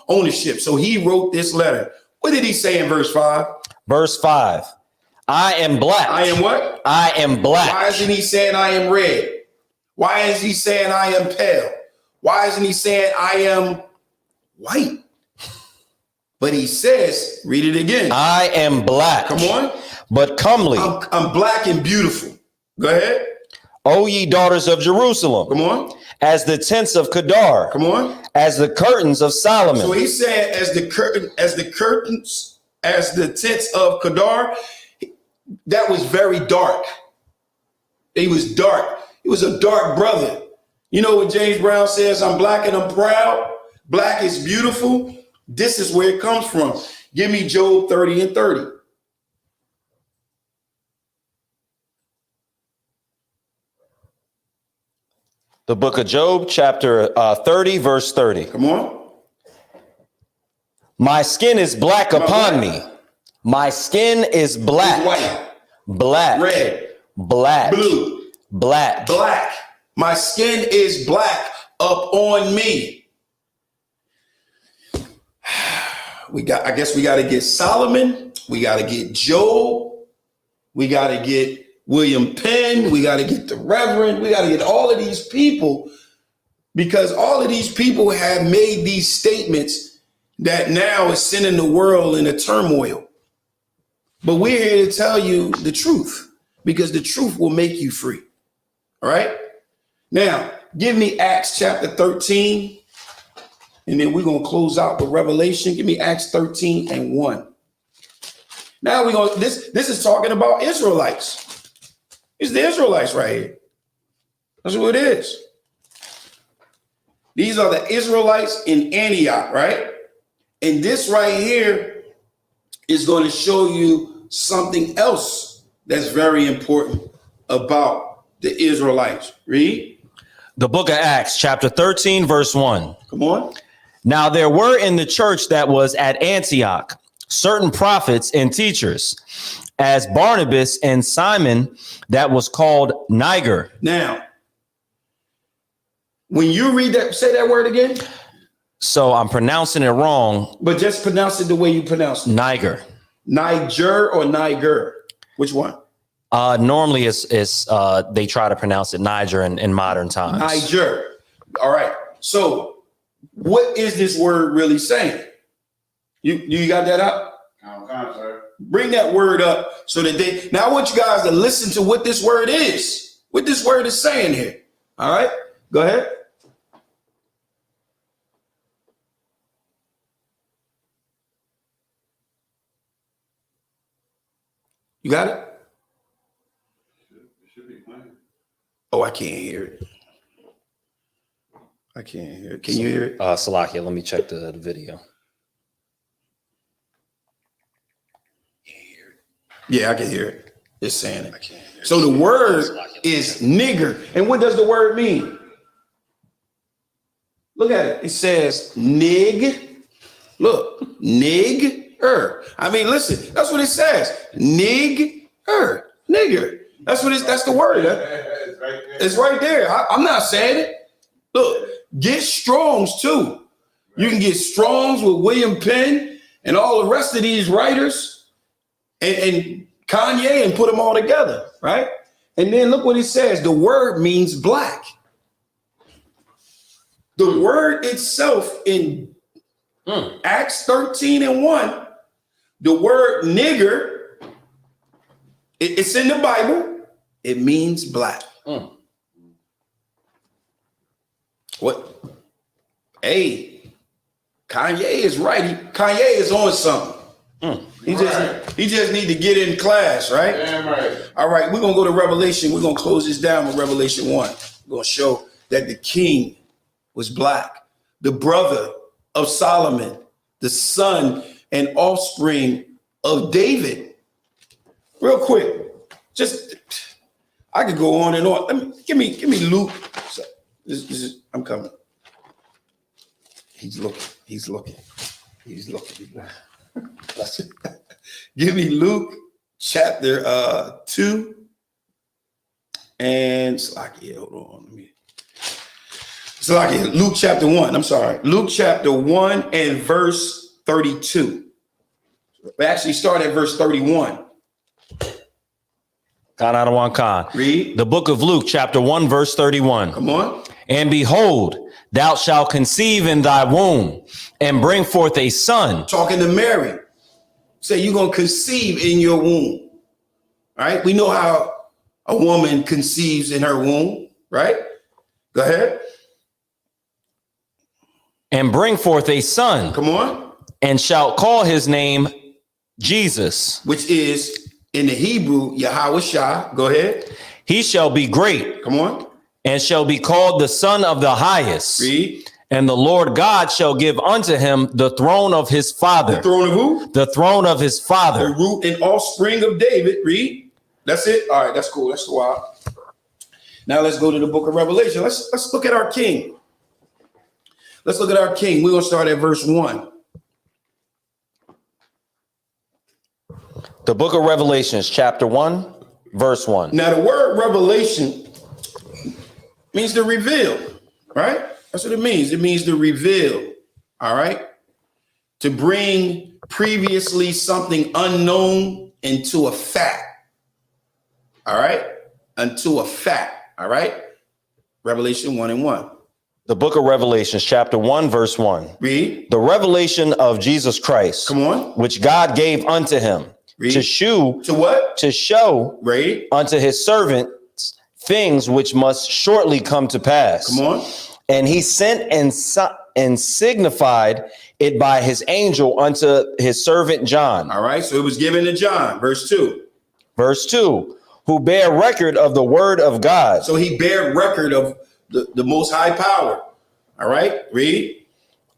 ownership. So he wrote this letter. What did he say in verse 5? Verse 5. I am black. I am what? I am black. Why isn't he saying I am red? Why is he saying I am pale? Why isn't he saying I am white? But he says, read it again. I am black. Come on. But comely. I'm black and beautiful. Go ahead. O ye daughters of Jerusalem. Come on. As the tents of Kedar. Come on. As the curtains of Solomon. So he said, as the tents of Kedar, that was very dark. He was dark. He was a dark brother. You know what James Brown says? I'm black and I'm proud. Black is beautiful. This is where it comes from. Give me Job 30 and 30. The book of Job, chapter 30, verse 30. Come on. My skin is black upon me. My skin is black. It's white. Black. Red. Black. Blue. Black. Black. My skin is black up on me. I guess we got to get Solomon. We got to get Job. We got to get William Penn. We got to get the Reverend. We got to get all of these people, because all of these people have made these statements that now is sending the world in a turmoil. But we're here to tell you the truth, because the truth will make you free. All right. Now, give me Acts chapter 13. And then we're going to close out with Revelation. Give me Acts 13 and 1. Now we're going to, this is talking about Israelites. It's the Israelites right here. That's what it is. These are the Israelites in Antioch, right? And this right here is going to show you something else that's very important about the Israelites. Read. The book of Acts, chapter 13, verse 1. Come on. Now there were in the church that was at Antioch certain prophets and teachers, as Barnabas and Simon, that was called Niger. Now, when you read that, say that word again. So I'm pronouncing it wrong. But just pronounce it the way you pronounce it. Niger. Niger or Niger? Which one? Normally it's they try to pronounce it Niger in modern times. Niger. All right. So what is this word really saying? You got that up? Sir. Bring that word up so that now I want you guys to listen to what this word is. What this word is saying here. All right. Go ahead. You got it? It should be playing. Oh, I can't hear it. I can't hear it. Can you hear it? Salakia, let me check the video. Yeah, I can hear it. It's saying it. I can't hear it. So the word is nigger. And what does the word mean? Look at it. It says nig. Look, nigger. I mean, listen, that's what it says. Nigger. Nigger. That's the word. It's right there. I'm not saying it. Look, get Strong's too. You can get Strong's with William Penn and all the rest of these writers and Kanye and put them all together, right? And then look what it says. The word means black. The word itself in Acts 13 and 1, the word nigger, it's in the Bible. It means black. What? Hey, Kanye is right. Kanye is on something. He just need to get in class, right? Damn right. All right, we're gonna go to Revelation. We're gonna close this down with Revelation 1. We're gonna show that the king was black, the brother of Solomon, the son and offspring of David. Real quick, just I could go on and on. Give me Luke. I'm coming. He's looking. Give me Luke chapter 2 and hold on. Luke chapter 1. I'm sorry. Luke chapter 1 and verse 32. We actually start at verse 31. Read. The book of Luke, chapter 1, verse 31. Come on. And behold, thou shalt conceive in thy womb and bring forth a son. Talking to Mary. Say you're going to conceive in your womb. All right. We know how a woman conceives in her womb, right? Go ahead. And bring forth a son. Come on. And shalt call his name Jesus. Which is in the Hebrew, Yahweh Shah. Go ahead. He shall be great. Come on. And shall be called the Son of the Highest. Read. And the Lord God shall give unto him the throne of his father. The throne of who? The throne of his father. The root and offspring of David. Read. That's it. All right, that's cool. That's wild. Now let's go to the book of Revelation. Let's look at our king. Let's look at our king. We're going to start at verse 1. The book of Revelations, chapter 1, verse 1. Now, the word revelation means to reveal, right? That's what it means. It means to reveal, all right? To bring previously something unknown into a fact, all right? Unto a fact, all right? Revelation 1 and 1. The book of Revelations, chapter 1, verse 1. Read. The revelation of Jesus Christ. Come on. Which God gave unto him. Read. To shew. To what? To show. Read. Unto his servants things which must shortly come to pass. Come on. And he sent and signified it by his angel unto his servant John. All right. So it was given to John. Verse 2. Verse 2. Who bear record of the word of God. So he bear record of the most high power. All right. Read.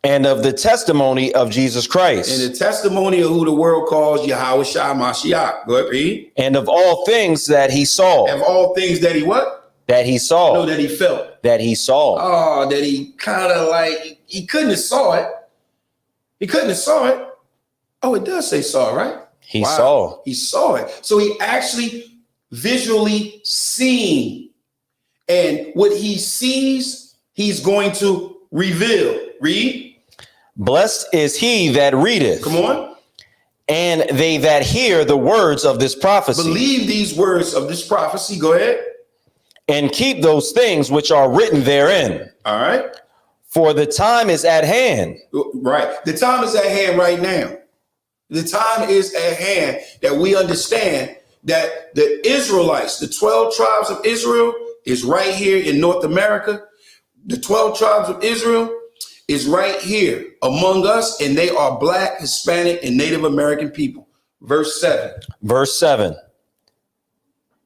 And of the testimony of Jesus Christ. And the testimony of who the world calls Yahweh Shah Mashiach. Go ahead, read. And of all things that he saw. Of all things that he what? That he saw. No, that he felt. That he saw. Oh, that he kind of like, he couldn't have saw it. He couldn't have saw it. Oh, it does say saw, right? He saw. He saw it. So he actually visually seen. And what he sees, he's going to reveal. Read. Blessed is he that readeth. Come on. And they that hear the words of this prophecy. Believe these words of this prophecy. Go ahead. And keep those things which are written therein. All right. For the time is at hand. Right. The time is at hand right now. The time is at hand that we understand that the Israelites, the 12 tribes of Israel, is right here in North America. The 12 tribes of Israel is right here among us, and they are Black, Hispanic, and Native American people. Verse 7. Verse 7.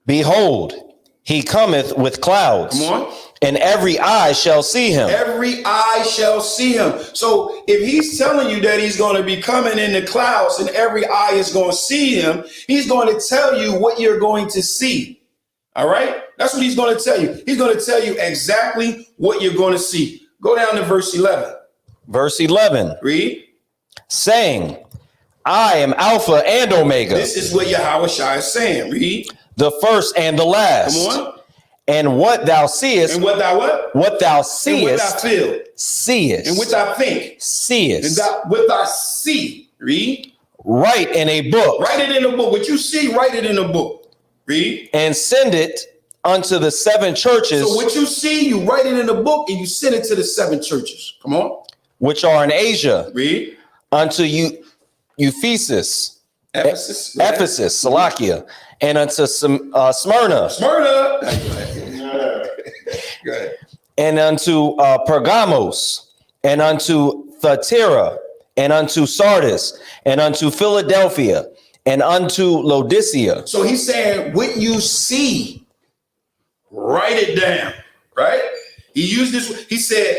Behold, he cometh with clouds. Come on. And every eye shall see him. Every eye shall see him. So if he's telling you that he's going to be coming in the clouds and every eye is going to see him, he's going to tell you what you're going to see. All right. That's what he's going to tell you. He's going to tell you exactly what you're going to see. Go down to verse 11. Verse 11. Read. Saying, I am Alpha and Omega. This is what Yahweh Shai is saying. Read. The first and the last. Come on. And what thou seest. And what thou what? What thou seest. And what thou feel. Seest. And what thou think. Seest. And what thou see. Read. Write in a book. Write it in a book. What you see, write it in a book. Read. And send it unto the 7 churches. So what you see, you write it in a book and you send it to the 7 churches. Come on. Which are in Asia. Read. Unto Ephesus, Salakia, and unto Smyrna. Go ahead. And unto Pergamos, and unto Thyatira, and unto Sardis, and unto Philadelphia, and unto Laodicea. So he's saying, what you see, write it down, right? He used this. He said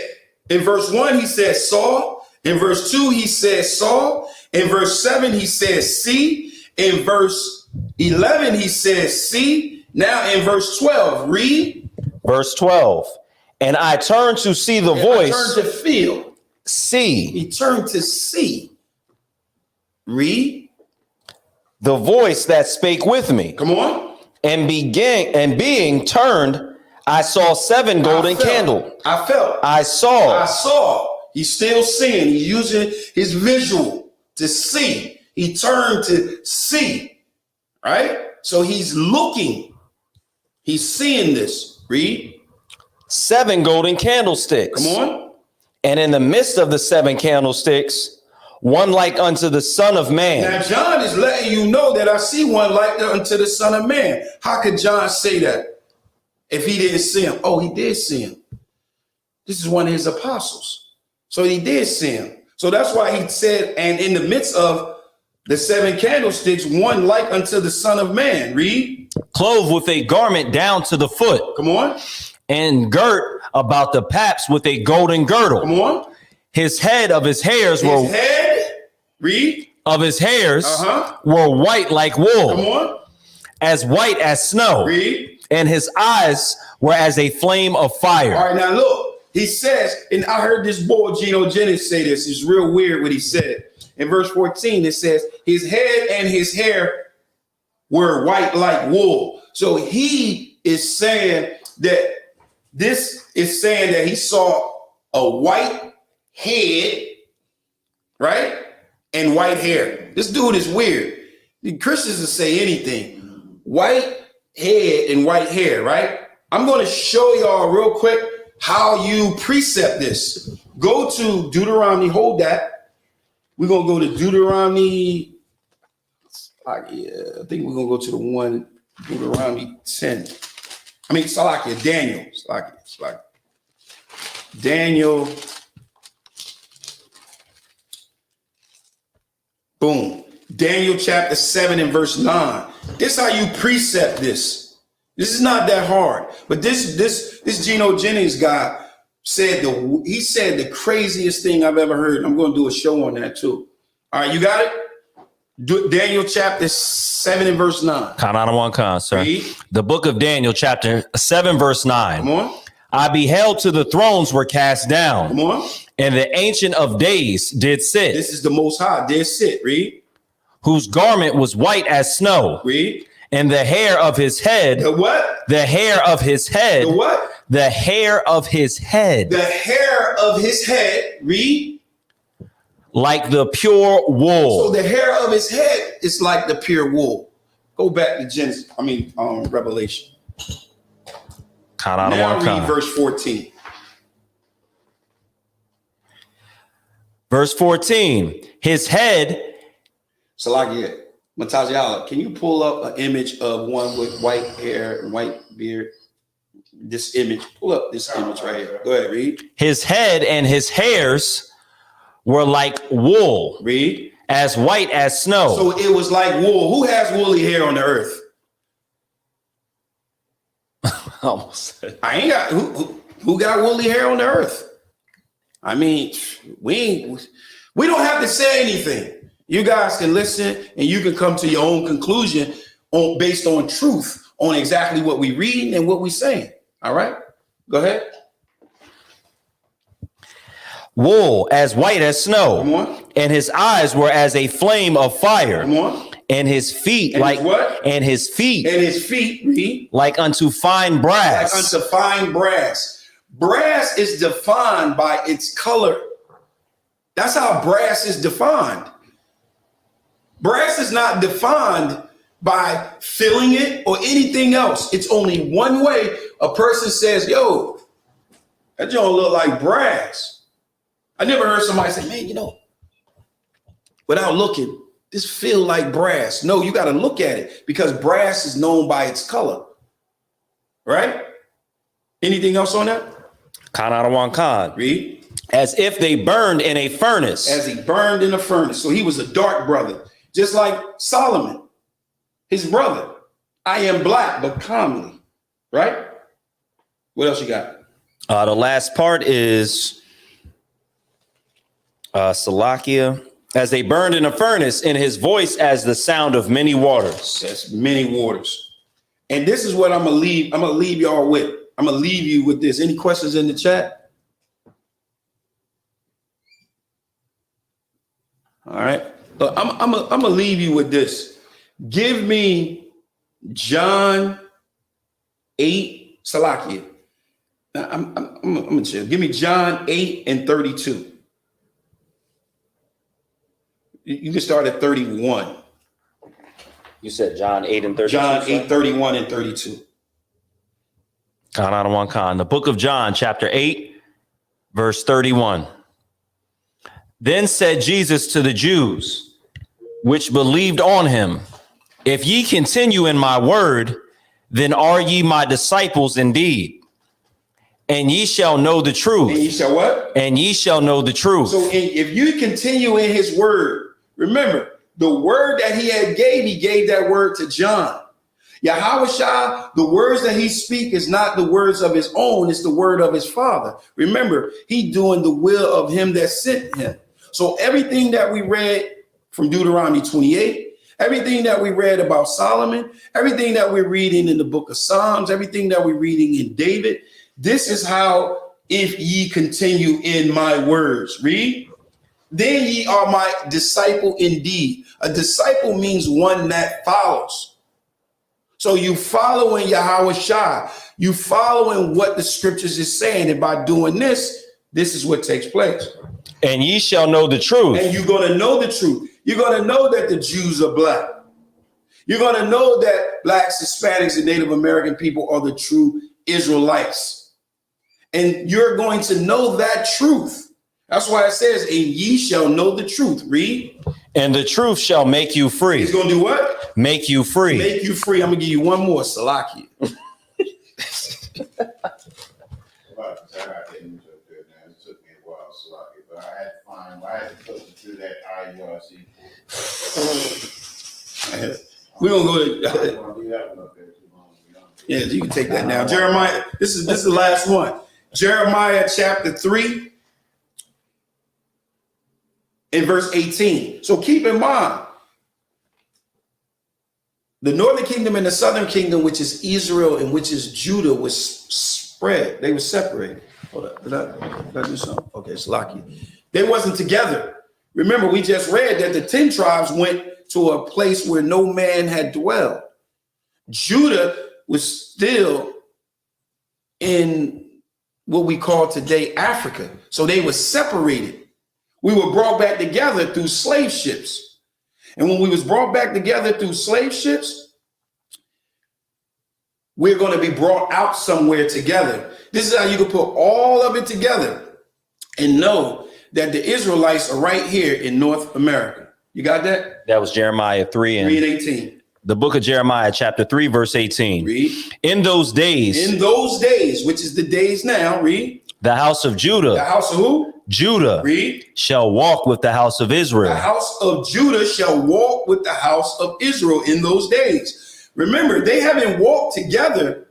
in verse 1, he said Saul. In verse 2, he says Saul. In verse 7, he says see. In verse 11, he says see. Now in verse 12, read. Verse 12. And I turned to see the voice. I turned to feel. See. He turned to see. Read. The voice that spake with me. Come on. And being turned, I saw 7 golden candles. I saw. He's still seeing. He's using his visual to see. He turned to see. Right? So he's looking. He's seeing this. Read. 7 golden candlesticks. Come on. And in the midst of the 7 candlesticks, one like unto the Son of Man. Now John is letting you know that I see one like unto the Son of Man. How could John say that if he didn't see him? Oh, he did see him. This is one of his apostles. So he did see him. So that's why he said, and in the midst of the 7 candlesticks, one like unto the Son of Man. Read. Clothed with a garment down to the foot. Come on. And girt about the paps with a golden girdle. Come on. His head of his hairs were. His head. Read. Of his hairs were white like wool. Come on. As white as snow. Read. And his eyes were as a flame of fire. All right, now look. He says, and I heard this boy Geno Jennings say this. It's real weird what he said. In verse 14, it says, his head and his hair were white like wool. So he is saying that this is saying that he saw a white head, right? And white hair. This dude is weird. The Christians will say anything. White head and white hair, right? I'm going to show y'all real quick how you precept this. Go to Deuteronomy, hold that. We're going to go to Deuteronomy. I think we're going to go to the one, Deuteronomy 10. I mean, Salakia, Daniel. Salakia. Daniel. Boom. Daniel chapter 7 and verse 9. This is how you precept this. This is not that hard. But this Geno Jennings guy said the craziest thing I've ever heard. I'm going to do a show on that too. All right, you got it? Daniel chapter 7 and verse 9. Sir. Read. The book of Daniel chapter 7 verse 9. Come on. I beheld till the thrones were cast down. Come on. And the Ancient of Days did sit. This is the Most High did sit. Read. Whose garment was white as snow. Read. And the hair of his head. The what? The hair of his head. The what? The hair of his head. The hair of his head. Read. Like the pure wool. So the hair of his head is like the pure wool. Go back to Genesis. Revelation. Now read verse 14. Verse 14. His head. Salakia. Matajiala, can you pull up an image of one with white hair and white beard? This image. Pull up this image right here. Go ahead, read. His head and his hairs were like wool. Read. As white as snow. So it was like wool. Who has woolly hair on the earth? Almost. I ain't got who got woolly hair on the earth? I mean, we don't have to say anything. You guys can listen and you can come to your own conclusion based on truth, on exactly what we read and what we saying. All right, go ahead. Wool as white as snow. Come on. And his eyes were as a flame of fire. Come on. And his feet and like his what? And his feet. And his feet, read. Like unto fine brass. Like unto fine brass. Brass is defined by its color. That's how brass is defined. Brass is not defined by filling it or anything else. It's only one way a person says, yo, that joint look like brass. I never heard somebody say, man, without looking, this feel like brass. No, you got to look at it because brass is known by its color. Right? Anything else on that? Khan. Read. As if they burned in a furnace. As he burned in a furnace. So he was a dark brother. Just like Solomon, his brother. I am black, but comely. Right? What else you got? The last part is Salakia. As they burned in a furnace, in his voice as the sound of many waters. That's many waters. And this is what I'm gonna leave y'all with. I'm gonna leave you with this. Any questions in the chat? All right. I'm gonna leave you with this. Give me John 8, Salakia. I'm gonna chill. Give me John 8 and 32. You can start at 31. You said John 8 and 32. John 8, 31 and 32. The book of John, chapter 8, verse 31. Then said Jesus to the Jews, which believed on him, if ye continue in my word, then are ye my disciples indeed. And ye shall know the truth. And ye shall what? And ye shall know the truth. So if you continue in his word, remember, the word that he gave that word to John. Yahweh, the words that he speaks is not the words of his own, it's the word of his Father. Remember, he doing the will of him that sent him. So everything that we read from Deuteronomy 28, everything that we read about Solomon, everything that we're reading in the book of Psalms, everything that we're reading in David, this is how, if ye continue in my words, read, then ye are my disciple indeed. A disciple means one that follows. So you following Yahweh Shai, you following what the scriptures is saying. And by doing this, this is what takes place. And ye shall know the truth. And you're going to know the truth. You're going to know that the Jews are black. You're going to know that blacks, Hispanics, and Native American people are the true Israelites. And you're going to know that truth. That's why it says, and ye shall know the truth. Read. And the truth shall make you free. He's going to do what? Make you free. Make you free. I'm going to give you one more, Salaki. We're going to go to... Yeah, you can take that now. Jeremiah, this is the last one. Jeremiah chapter 3. In verse 18. So keep in mind, the northern kingdom and the southern kingdom, which is Israel and which is Judah, was spread. They were separated. Hold up. Did I do something? Okay, it's lucky. They wasn't together. Remember, we just read that the 10 tribes went to a place where no man had dwelled. Judah was still in what we call today Africa. So they were separated. We were brought back together through slave ships. And when we was brought back together through slave ships, we're going to be brought out somewhere together. This is how you can put all of it together and know that the Israelites are right here in North America. You got that? That was Jeremiah 3 and 18. The book of Jeremiah, chapter 3, verse 18. Read. In those days, which is the days now, read. The house of Judah. The house of who? Judah. Read. Shall walk with the house of Israel. The house of Judah shall walk with the house of Israel in those days. Remember, they haven't walked together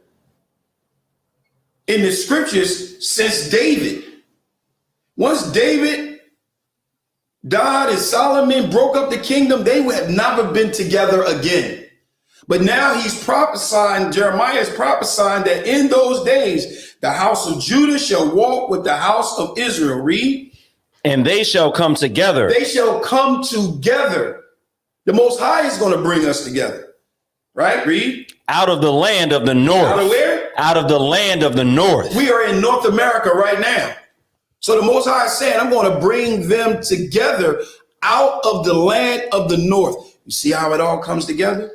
in the scriptures since David. Once David died and Solomon broke up the kingdom, they have never been together again. But now he's prophesying, Jeremiah is prophesying that in those days, the house of Judah shall walk with the house of Israel. Read. And they shall come together. They shall come together. The Most High is going to bring us together. Right? Read. Out of the land of the north. Out of where? Out of the land of the north. We are in North America right now. So the Most High is saying, I'm going to bring them together out of the land of the north. You see how it all comes together?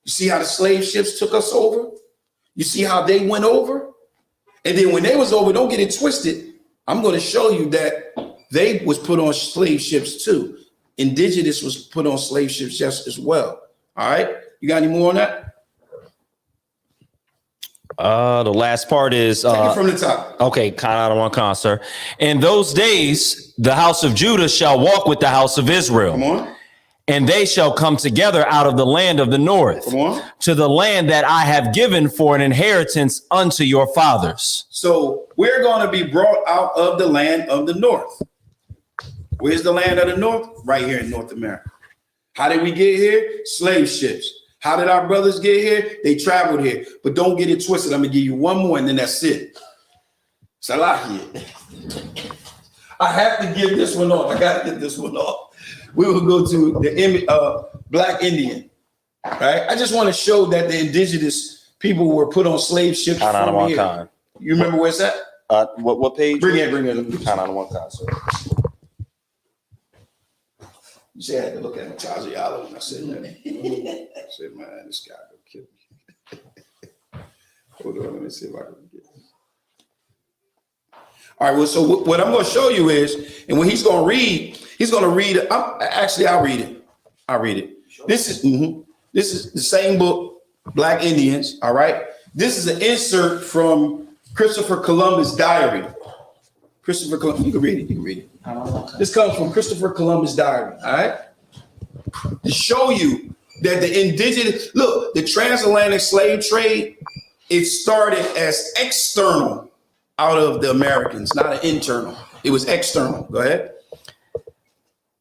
You see how the slave ships took us over? You see how they went over? And then when they was over, don't get it twisted. I'm going to show you that they was put on slave ships too. Indigenous was put on slave ships just as well. All right. You got any more on that? The last part is take it from the top. Okay, kind of one sir. In those days, the house of Judah shall walk with the house of Israel. Come on. and they shall come together out of the land of the north to the land that I have given for an inheritance unto your fathers. So we're going to be brought out of the land of the north. Where's the land of the north? Right here in North America. How did we get here? Slave ships. How did our brothers get here? They traveled here. But don't get it twisted. I'm going to give you one more and then that's it. Salakia. I have to give this one off. I got to get this one off. We will go to the Black Indian. Right? I just want to show that the indigenous people were put on slave ships from here. You remember where it's at? What page? Bring it. Sir. You say I had to look at Matazi Yalo when I said that. I said, man, this guy gonna kill me. Hold on, let me see if I can get this. All right, well, so what I'm going to show you is, and when he's going to read, I'll read it. This is the same book, Black Indians, all right? This is an insert from Christopher Columbus' diary. Christopher Columbus, you can read it. This comes from Christopher Columbus' diary, all right? To show you that the transatlantic slave trade, it started as external out of the Americans, not an internal. It was external. Go ahead.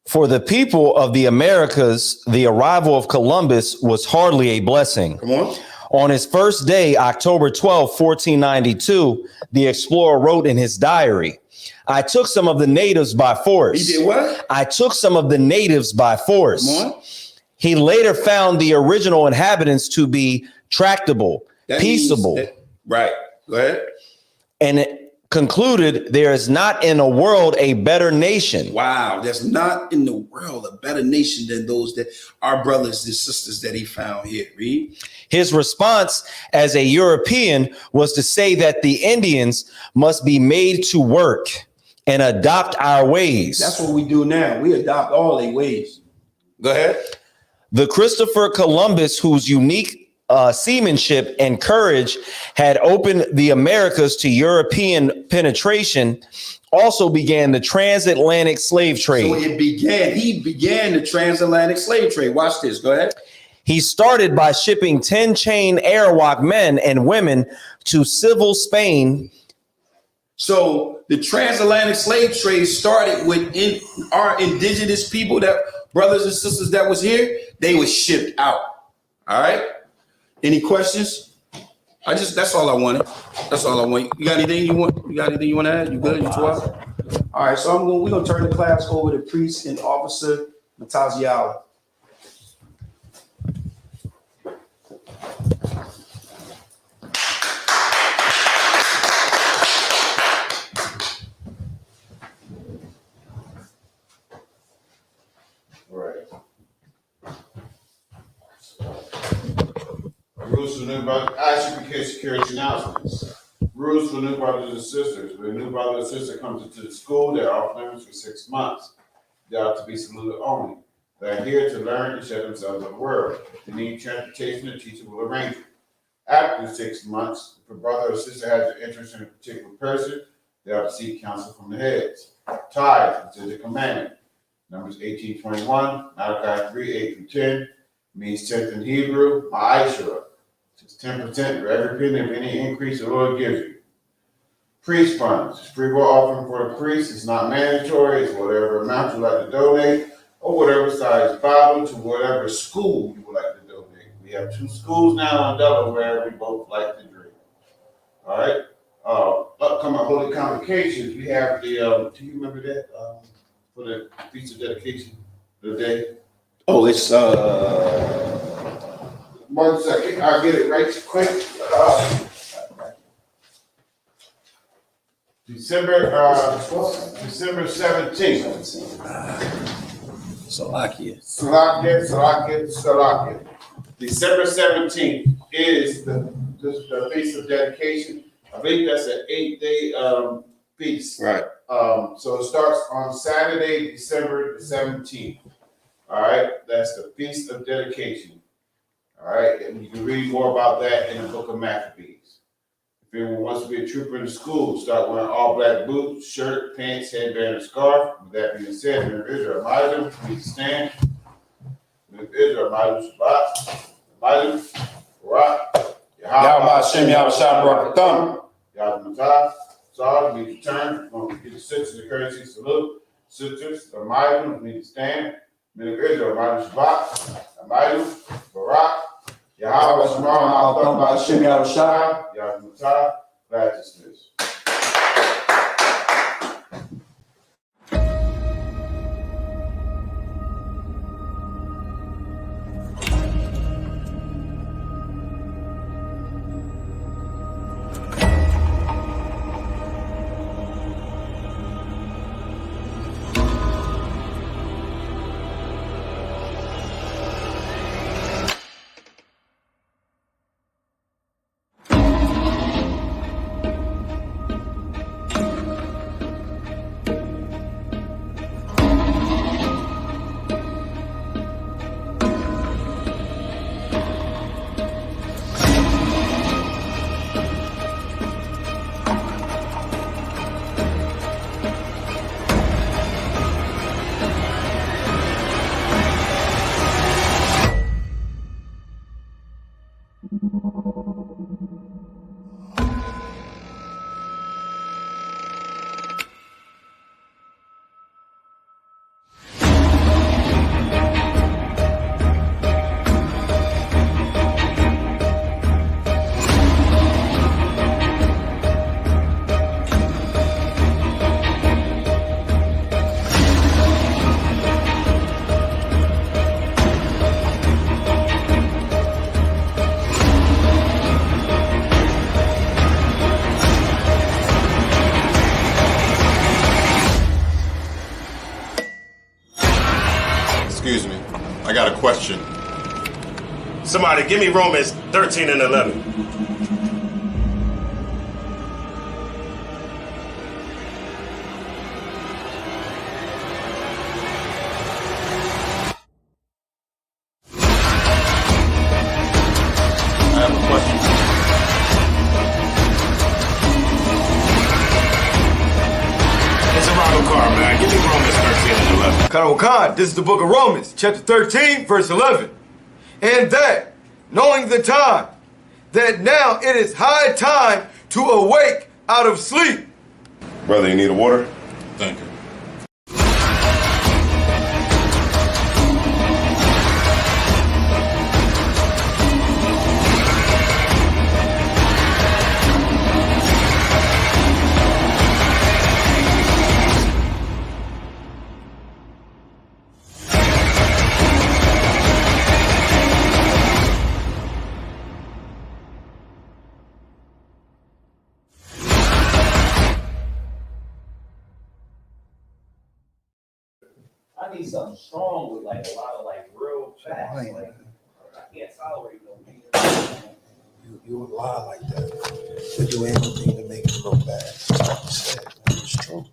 For the people of the Americas, the arrival of Columbus was hardly a blessing. Come on. On his first day, October 12, 1492, the explorer wrote in his diary, I took some of the natives by force. He did what? I took some of the natives by force. Come on. He later found the original inhabitants to be tractable, peaceable. Right. Go ahead. And it concluded there is not in the world a better nation. Wow. There's not in the world a better nation than those that our brothers and sisters that he found here. Read. His response as a European was to say that the Indians must be made to work and adopt our ways. That's what we do now. We adopt all their ways. Go ahead. The Christopher Columbus, whose unique seamanship and courage had opened the Americas to European penetration, also began the transatlantic slave trade. So he began the transatlantic slave trade. Watch this. Go ahead. He started by shipping 10 chain Arawak men and women to civil Spain. So the transatlantic slave trade started with our indigenous people, that brothers and sisters that was here, they were shipped out. All right. Any questions? That's all I wanted. That's all I want. You got anything you want? You got anything you want to add? You good? You 12? All right. So we're going to turn the class over to Priest and Officer Mataziala. Rules for new brothers. ISUPK security announcements. Rules for new brothers and sisters. When a new brother or sister comes into the school, they're off limits for 6 months. They are to be saluted only. They are here to learn and show themselves of the world. If they need transportation, the teacher will arrange it. After 6 months, if a brother or sister has an interest in a particular person, they are to seek counsel from the heads. Tithe is a commandment. Numbers 18:21, Malachi 3:8-10, means 10th in Hebrew, ma'ashra. It's 10% for every penny of any increase the Lord gives you. Priest funds. Free will offering for the priest is not mandatory. It's whatever amount you like to donate, or whatever size Bible to whatever school you would like to donate. We have 2 schools now in Delaware we both like to drink. All right. Upcoming holy convocations. We have the. Do you remember that for the feast of dedication? The day. Oh, it's 1 second. I'll get it right quick. December 17th. Salakia. December 17th is the feast of dedication. I believe that's an 8-day feast. Right. So it starts on Saturday, December the 17th. All right. That's the feast of dedication. All right. And you can read more about that in the book of Maccabees. If anyone wants to be a trooper in the school, start wearing all black boots, shirt, pants, headband, and scarf. With that being said, members are advised, please stand. of Israel, Mighty Shabbat, Mighty Barak, Yahweh Hashem, Yahweh Shah Barakatham. Yahweh Matah, Sarge, need to turn. We're going to get the sisters the courtesy salute. Sisters, the Mighty, need to stand. Men of Israel, Mighty Shabbat, Mighty Barak, Yahweh Shema, Hashem, Yahweh Shah. Yahweh Matah, glad to dismiss. Excuse me. I got a question. Somebody give me Romans 13 and 11. I have a question. It's a Ronald Carr, man. Give me Romans 13 and 11. Khan, this is the book of Romans, chapter 13, verse 11. And that, knowing the time, that now it is high time to awake out of sleep. Brother, you need a water? Thank you. I need something strong with like a lot of like real facts. Like I can't tolerate no nigga. You would lie like that. You do anything to make it look bad. That's what you said, man. It's true.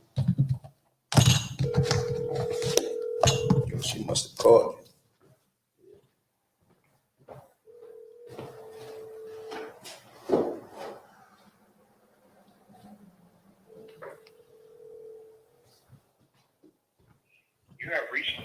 She must have called you. You have reached